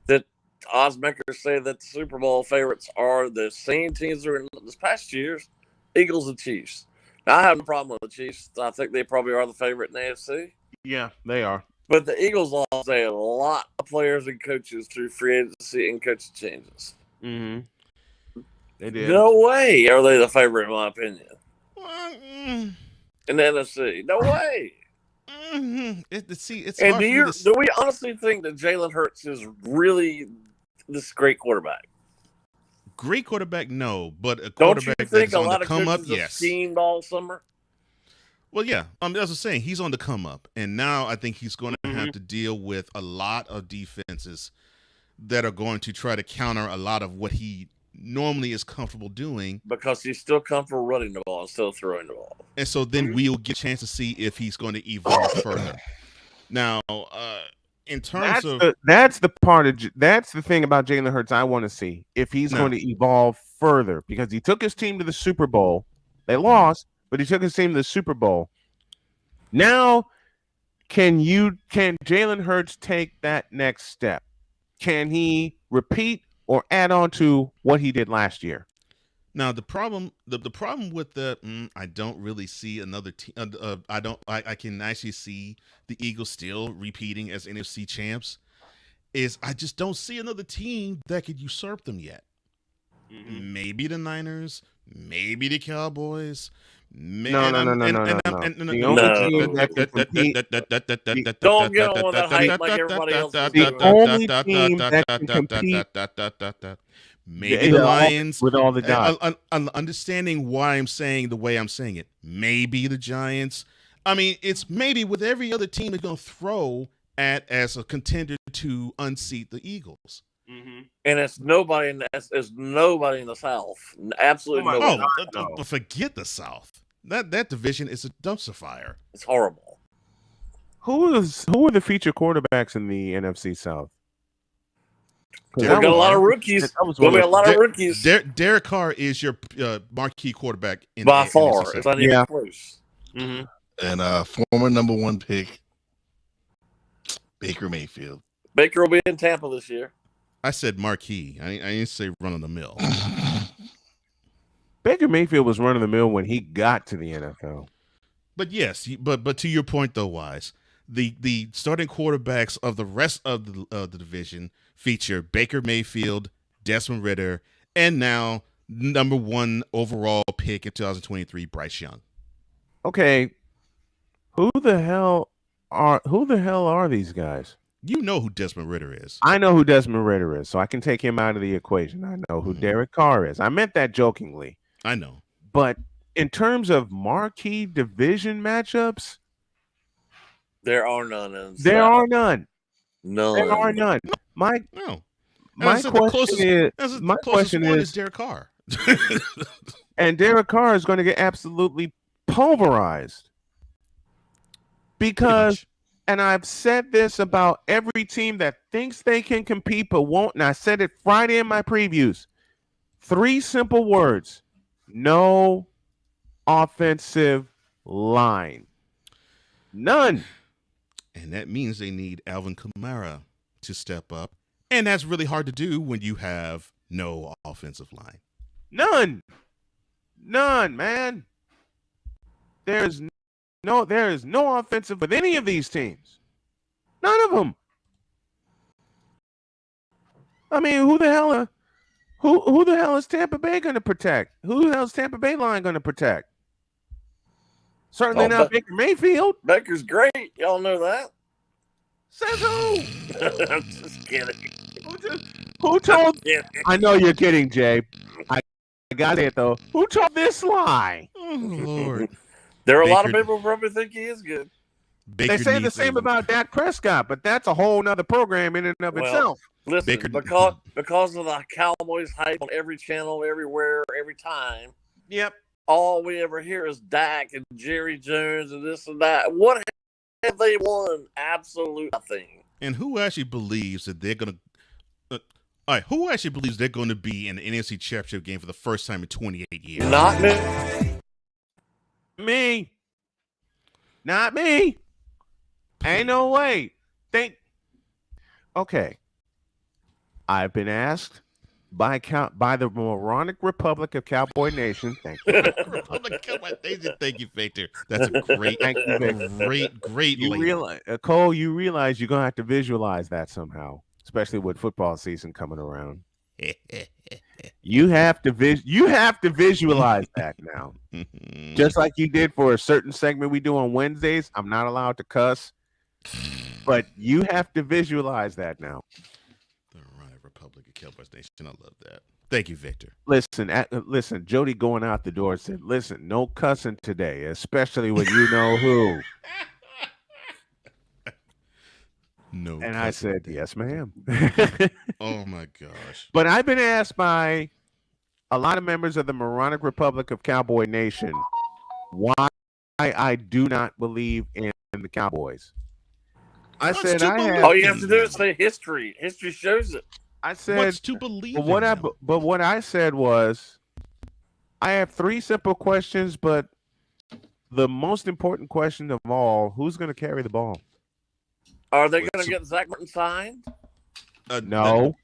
that odds makers say that the Super Bowl favorites are the same teams that were in this past year's Eagles and Chiefs. Now, I have no problem with the Chiefs. I think they probably are the favorite in the AFC. Yeah, they are. But the Eagles lost a lot of players and coaches through free agency and coaching changes. Mm-hmm. They did. No way are they the favorite, in my opinion. In the NFC. No way. It's and hard do we honestly think that Jalen Hurts is really this great quarterback? Great quarterback, no, but a Don't quarterback you think that's a on lot the of come up, coaches have yes. schemed all summer? Well, yeah, as I was saying, he's on the come up, and now I think he's going to have to deal with a lot of defenses that are going to try to counter a lot of what he normally is comfortable doing, because he's still comfortable running the ball and still throwing the ball. and so then we'll get a chance to see if he's going to evolve further. Now, in terms that's the thing about Jalen Hurts I want to see if he's going to evolve further, because he took his team to the Super Bowl. They lost, but he took his team to the Super Bowl. Now, can Jalen Hurts take that next step? Can he repeat or add on to what he did last year? Now the problem with I don't really see another team. I can actually see the Eagles still repeating as NFC champs. I just don't see another team that could usurp them yet. Maybe the Niners, maybe the Cowboys. No. The only team that can compete. Don't get on the hype like everybody else is doing. The only team that can compete. Maybe the Lions, with all the dots. Understanding why I'm saying the way I'm saying it. Maybe the Giants. I mean, it's maybe with every other team they're going to throw at as a contender to unseat the Eagles. And it's nobody in the South. Absolutely nobody. But forget the South. That division is a dumpster fire. It's horrible. Who are the featured quarterbacks in the NFC South? We've got a lot of rookies. We'll be a lot of rookies. Derek Carr is your marquee quarterback by far. It's not even close. And former number 1 pick, Baker Mayfield. Baker will be in Tampa this year. I said marquee. I didn't say run of the mill. Baker Mayfield was run of the mill when he got to the NFL. But yes, but to your point though, Wise, the starting quarterbacks of the rest of the division feature Baker Mayfield, Desmond Ridder, and now number 1 overall pick in 2023, Bryce Young. Okay, who the hell are these guys? You know who Desmond Ridder is. I know who Desmond Ridder is, so I can take him out of the equation. I know who Derek Carr is. I meant that jokingly. I know. But in terms of marquee division matchups, there are none. There are none. No. There are none. My question is Derek Carr. And Derek Carr is going to get absolutely pulverized. Because, and I've said this about every team that thinks they can compete but won't, and I said it Friday in my previews, 3 simple words. No offensive line. None. And that means they need Alvin Kamara to step up. And that's really hard to do when you have no offensive line. None, man. There is no offensive with any of these teams. None of them. I mean, who the hell is Tampa Bay going to protect? Who the hell is Tampa Bay line going to protect? Certainly not Baker Mayfield. Baker's great. Y'all know that. Says who? I'm just kidding. Who told? I know you're kidding, Jay. I got it though. Who told this lie? Oh Lord. There are a lot of people who probably think he is good. They say the same about Dak Prescott, but that's a whole nother program in and of itself. Listen, because of the Cowboys hype on every channel, everywhere, every time. Yep. All we ever hear is Dak and Jerry Jones and this and that. What have they won? Absolute nothing. And who actually believes that they're going to all right, who actually believes they're going to be in the NFC Championship game for the first time in 28 years? Not me. Not me. Ain't no way. Okay. I've been asked by the moronic Republic of Cowboy Nation. Thank you. Republic of Cowboy Nation. Thank you, Victor. That's a great, great you realize, Cole, you realize you're going to have to visualize that somehow, especially with football season coming around. You have to visualize that now. Just like you did for a certain segment we do on Wednesdays. I'm not allowed to cuss, but you have to visualize that now. The Republic of Cowboys Nation. I love that. Thank you, Victor. Listen. Jody going out the door said, "Listen, no cussing today, especially when you know who." No. And I said, "Yes, ma'am." Oh my gosh. But I've been asked by a lot of members of the moronic Republic of Cowboy Nation why I do not believe in the Cowboys. I said all you have to do is say history. History shows it. I said what's to believe but what I said was I have 3 simple questions, but the most important question of all, who's going to carry the ball? Are they going to get Zach Martin signed? No.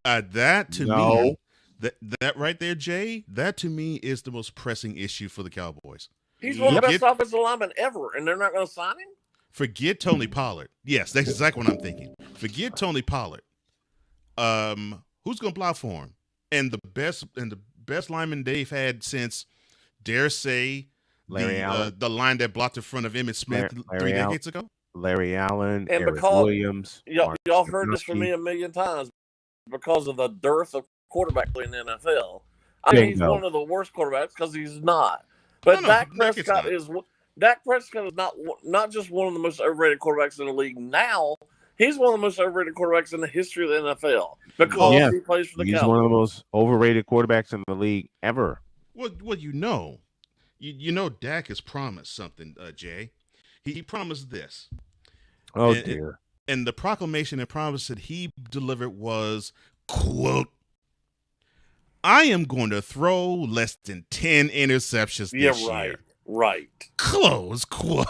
That to No. me, that right there, Jay, that to me is the most pressing issue for the Cowboys. He's one of the best offensive linemen ever, and they're not going to sign him? Forget Tony Pollard. Yes, that's exactly what I'm thinking. Forget Tony Pollard. Who's going to block for him? And the best lineman they've had since, dare say, Larry Allen. The line that blocked in front of Emmett Smith 3 decades ago. Larry Allen, And Eric because Williams. y'all heard this from me a million times, because of the dearth of quarterback play in the NFL. I mean, he's one of the worst quarterbacks because he's not. But Dak Prescott is not just one of the most overrated quarterbacks in the league now. He's one of the most overrated quarterbacks in the history of the NFL because he plays for the Cowboys. He's one of the most overrated quarterbacks in the league ever. Well, you know Dak has promised something, Jay. He promised this. Oh, dear. And the proclamation and promise that he delivered was, quote, I am going to throw less than 10 interceptions this year. Right. Close quote.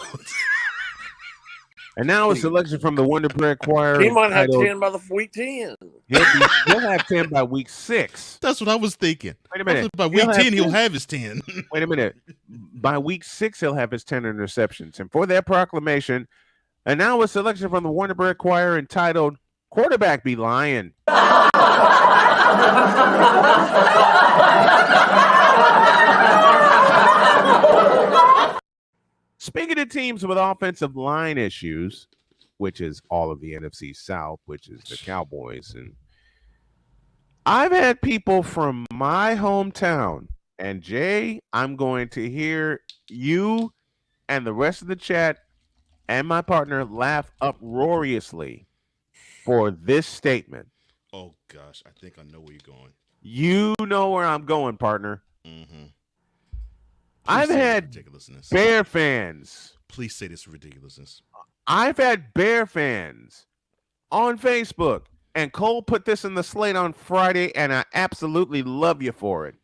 And now a selection from the Wonder Bread Choir. He might have 10 by the week 10. He'll have 10 by week 6. That's what I was thinking. Wait a minute. By week 10, he'll have his 10. Wait a minute. By week 6, he'll have his 10 interceptions. And for that proclamation, and now a selection from the Wonder Bread Choir entitled Quarterback Be Lying. Speaking of teams with offensive line issues, which is all of the NFC South, which is the Cowboys, and I've had people from my hometown, and Jay, I'm going to hear you and the rest of the chat and my partner laugh uproariously for this statement. Oh, gosh. I think I know where you're going. You know where I'm going, partner. Mm-hmm. I've had Bear fans. Please say this ridiculousness. I've had Bear fans on Facebook And Cole put this in the slate on Friday, and I absolutely love you for it.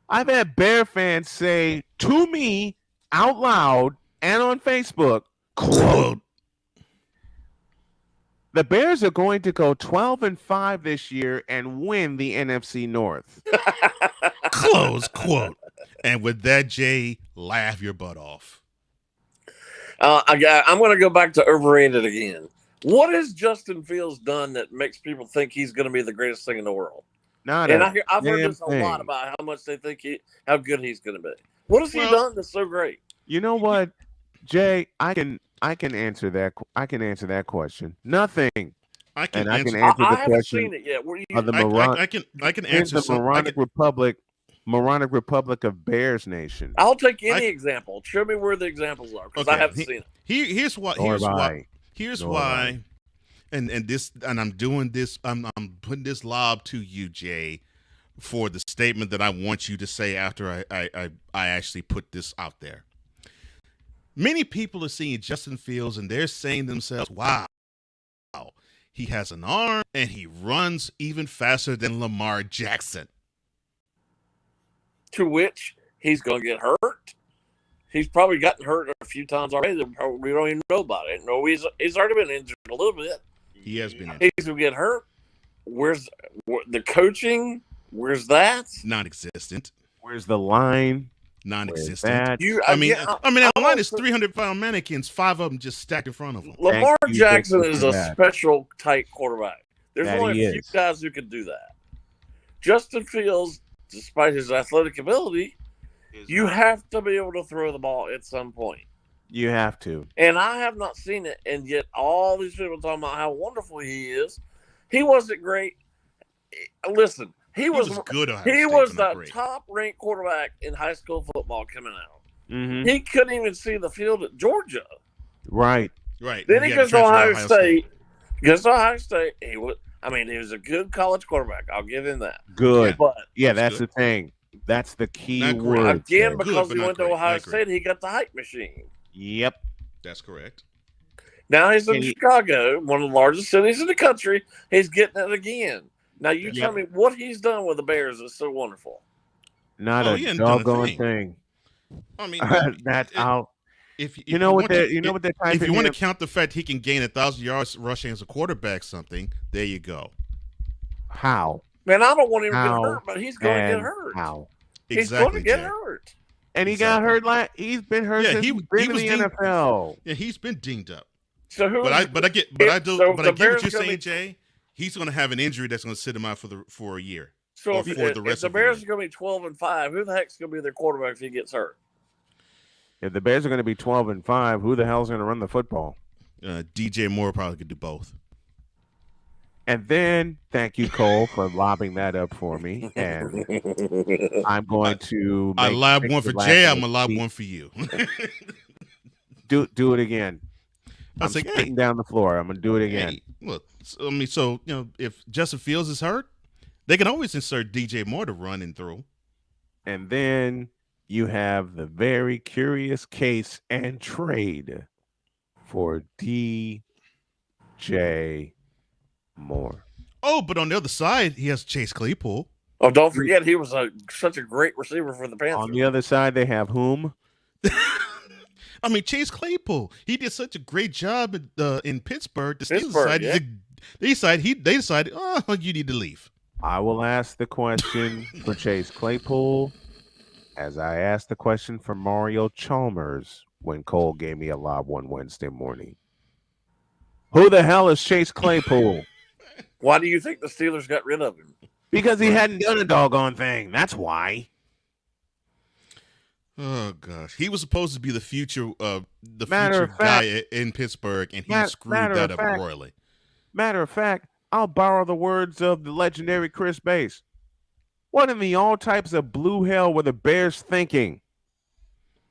I've had Bear fans say to me out loud and on Facebook, quote, the Bears are going to go 12-5 this year and win the NFC North. Close quote. And with that, Jay, laugh your butt off. I'm going to go back to overrated again. What has Justin Fields done that makes people think he's going to be the greatest thing in the world? I've heard this a lot about how much they think how good he's going to be. What has he done that's so great? You know what, Jay? I can answer that. I can answer that question. Nothing. I can I answer haven't seen it yet. I can answer the Moronic Republic of Bears Nation. I'll take any example. Show me where the examples are, because I haven't seen it. Here's why. And I'm doing this. I'm putting this lob to you, Jay, for the statement that I want you to say after I actually put this out there. Many people are seeing Justin Fields and they're saying to themselves, "Wow, he has an arm and he runs even faster than Lamar Jackson." To which he's going to get hurt. He's probably gotten hurt a few times already. We don't even know about it. No, he's already been injured a little bit. He has been injured. He's going to get hurt. Where's the coaching? Where's that? Non-existent. Where's the line? Non-existent. That line is 300-pound mannequins. 5 of them just stacked in front of him. Lamar Jackson is a special type quarterback. There's only a few guys who can do that. Justin Fields, despite his athletic ability, you have to be able to throw the ball at some point. You have to. And I have not seen it, and yet all these people talking about how wonderful he is. He wasn't great. Listen, he was good. He was the top-ranked quarterback in high school football coming out. Mm-hmm. He couldn't even see the field at Georgia. Right. Then he goes to Ohio State. He was a good college quarterback. I'll give him that. Good. But that's the thing. That's the key word. Again, because he went to Ohio State, he got the hype machine. Yep. That's correct. Now he's in Chicago, one of the largest cities in the country. He's getting it again. Now you tell me what he's done with the Bears is so wonderful. Not a doggone thing. I mean, that's out. If you know what they're trying if you want to count the fact he can gain 1,000 yards rushing as a quarterback, there you go. How? Man, I don't want him to get hurt, but he's going to get hurt. How? He's going to get hurt. And he got hurt. He's been hurt since he's been in the NFL. Yeah, he's been dinged up. So who? I get what you're saying, Jay. He's going to have an injury that's going to sit him out for a year. So if the Bears are going to be 12-5, who the heck's going to be their quarterback if he gets hurt? If the Bears are going to be 12-5, who the hell's going to run the football? DJ Moore probably could do both. And then, thank you, Cole, for lobbing that up for me. And I'm going to. I lobbed one for Jay. I'm gonna lob one for you. do it again. I'm spitting down the floor. I'm gonna do it again. Look, so if Justin Fields is hurt, they can always insert DJ Moore to run and throw. And then you have the very curious case and trade for DJ Moore. Oh, but on the other side, he has Chase Claypool. Oh, don't forget, he was such a great receiver for the Panthers. On the other side, they have whom? I mean, Chase Claypool. He did such a great job in Pittsburgh. The Steelers decided, oh, you need to leave. I will ask the question for Chase Claypool as I asked the question for Mario Chalmers when Cole gave me a lob one Wednesday morning. Who the hell is Chase Claypool? Why do you think the Steelers got rid of him? Because he hadn't done a doggone thing. That's why. Oh gosh, he was supposed to be the future guy in Pittsburgh, and he screwed that up royally. Matter of fact, I'll borrow the words of the legendary Chris Bass. What in the all types of blue hell were the Bears thinking?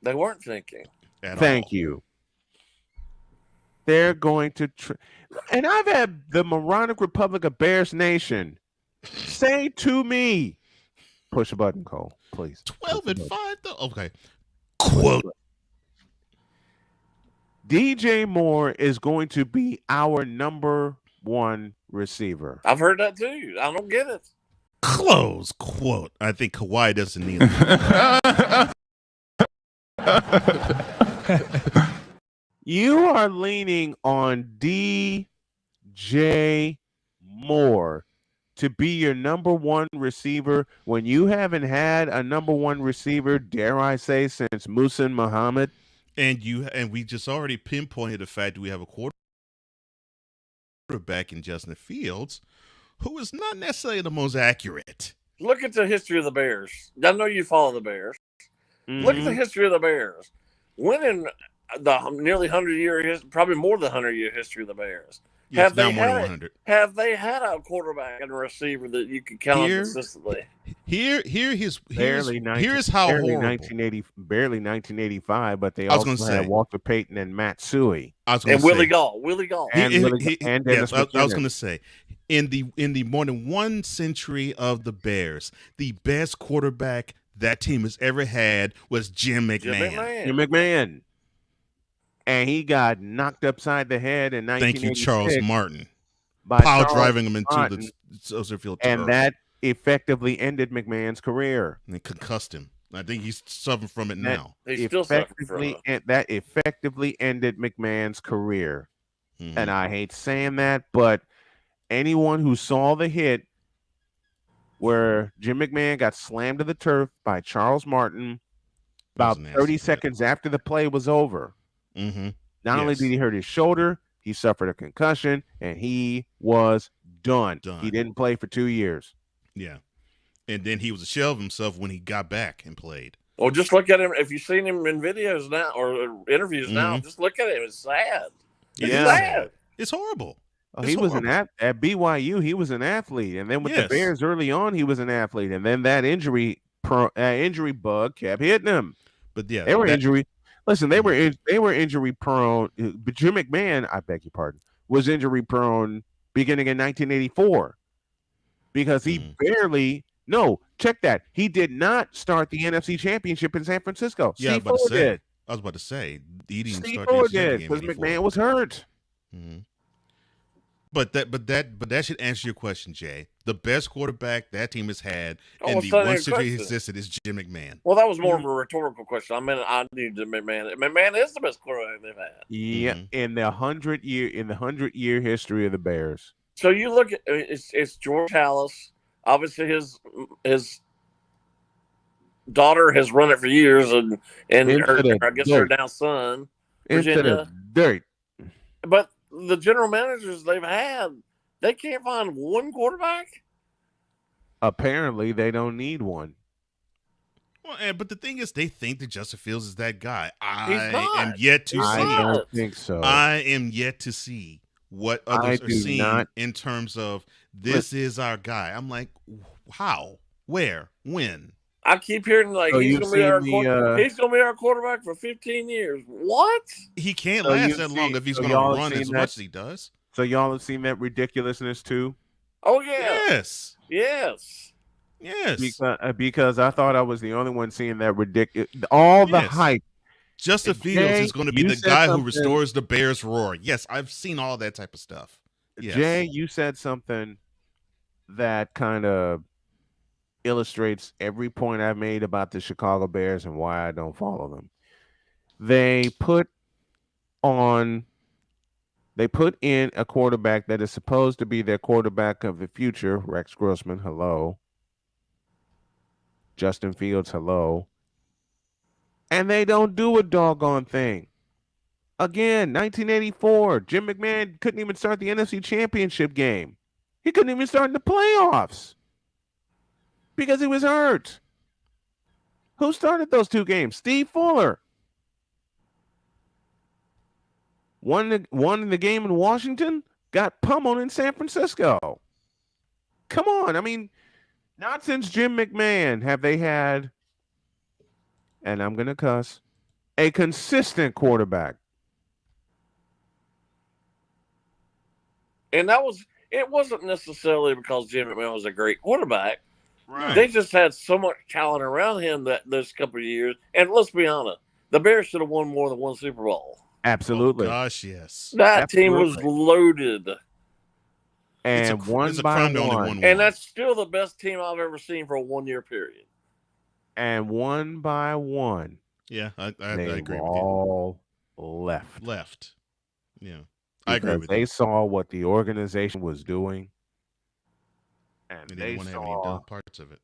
They weren't thinking. Thank you. They're going to, and I've had the moronic Republic of Bears Nation say to me, push a button, Cole, please. 12-5, though. Okay. Quote: DJ Moore is going to be our number one receiver. I've heard that too. I don't get it. Close quote. I think Kawhi doesn't need it. You are leaning on DJ Moore to be your number one receiver when you haven't had a number one receiver, dare I say, since Muhsin Muhammad. And we just already pinpointed the fact that we have a quarterback in Justin Fields who is not necessarily the most accurate. Look at the history of the Bears. I know you follow the Bears. Mm-hmm. Look at the history of the Bears. Winning the nearly 100-year, probably more than 100-year history of the Bears. Yes, Have now they more than had 100. Have they had a quarterback and a receiver that you can count on consistently? Here's how barely horrible. 1985, but they I was also gonna had say. Walter Payton and Matt Suey. I was going And to say. Willie Gaul. Willie Gaul. And Yes, Dennis I was McKinnon. going to say, in the more than one century of the Bears, the best quarterback that team has ever had was Jim McMahon. Jim McMahon. And he got knocked upside the head in 1986. Thank you, Charles Martin. By Power Charles driving him into Martin, the Soldier Field and turf. that effectively ended McMahon's career. And it concussed him. I think he's suffering from it That now. He's still suffering from it. That effectively ended McMahon's career. Mhm. And I hate saying that, but anyone who saw the hit where Jim McMahon got slammed to the turf by Charles Martin about 30 seconds after the play was over. Mm-hmm. Not only did he hurt his shoulder, he suffered a concussion, and he was done. He didn't play for 2 years. Yeah. And then he was a shell of himself when he got back and played. Well, just look at him. If you've seen him in videos now or interviews now, just look at him. It's sad. It's sad. It's horrible. Oh, he was at BYU. He was an athlete, and then with the Bears early on, he was an athlete, and then that injury bug kept hitting him. But yeah, they were injury. Listen, they were injury prone. But Jim McMahon, I beg your pardon, was injury prone beginning in 1984 because he barely. No, check that. He did not start the NFC Championship in San Francisco. Yeah, Steve Fuller did. I was about to say he didn't Steve start Fuller the did game because 84. McMahon was hurt. Mm-hmm. But that should answer your question, Jay. The best quarterback that team has had in the one century he existed is Jim McMahon. Well, that was more of a rhetorical question. I mean, I knew Jim McMahon. McMahon is the best quarterback they've had. Yeah, in the 100-year history of the Bears. So you look at it's George Halas. Obviously, his daughter has run it for years, and her now son, Virginia. Dirt. But the general managers they've had, they can't find one quarterback. Apparently, they don't need one. Well, but the thing is, they think that Justin Fields is that guy. He's not. I am yet to see. I don't think so. I am yet to see what others are seeing in terms of this is our guy. I'm like, how, where, when? I keep hearing like he's gonna be our quarterback for 15 years. What? He can't last that long if he's going to run as much as he does. So y'all have seen that ridiculousness too? Oh yeah. Yes. Because I thought I was the only one seeing that ridiculous. All the hype. Justin Fields is going to be the guy who restores the Bears' roar. Yes, I've seen all that type of stuff. Yes. Jay, you said something that kind of illustrates every point I've made about the Chicago Bears and why I don't follow them. They put in a quarterback that is supposed to be their quarterback of the future, Rex Grossman, hello. Justin Fields, hello. And they don't do a doggone thing. Again, 1984, Jim McMahon couldn't even start the NFC Championship game. He couldn't even start in the playoffs because he was hurt. Who started those two games? Steve Fuller. Won the game in Washington, got pummeled in San Francisco. Come on. I mean, not since Jim McMahon have they had, and I'm going to cuss, a consistent quarterback. And it wasn't necessarily because Jim McMahon was a great quarterback. Right. They just had so much talent around him that those couple of years. And let's be honest, the Bears should have won more than one Super Bowl. Absolutely. Oh, gosh, yes. That team was loaded. And one it's a by crime to only one, win And one. that's still the best team I've ever seen for a 1 year period. and one by one, Yeah, I they agree with you. all left. Yeah, I agree Because with they you. saw what the organization was doing, and And they they didn't want to have any saw parts of it.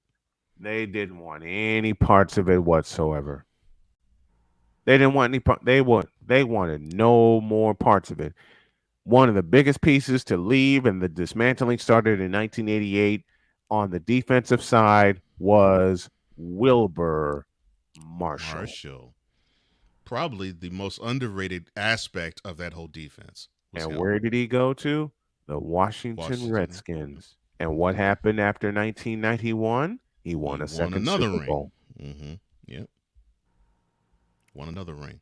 they didn't want any parts of it whatsoever. They didn't want any part. They wanted no more parts of it. One of the biggest pieces to leave, and the dismantling started in 1988 on the defensive side, was Wilbur Marshall. Probably the most underrated aspect of that whole defense. And where did he go to? The Washington Redskins. And what happened after 1991? He won a second another Super ring. Bowl. Mm-hmm. Yep. Won another ring.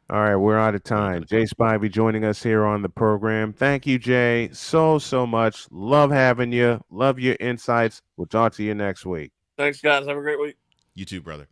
All right, we're out of time. Jay Spivey joining us here on the program. Thank you, Jay, so much. Love having you. Love your insights. We'll talk to you next week. Thanks, guys. Have a great week. You too, brother.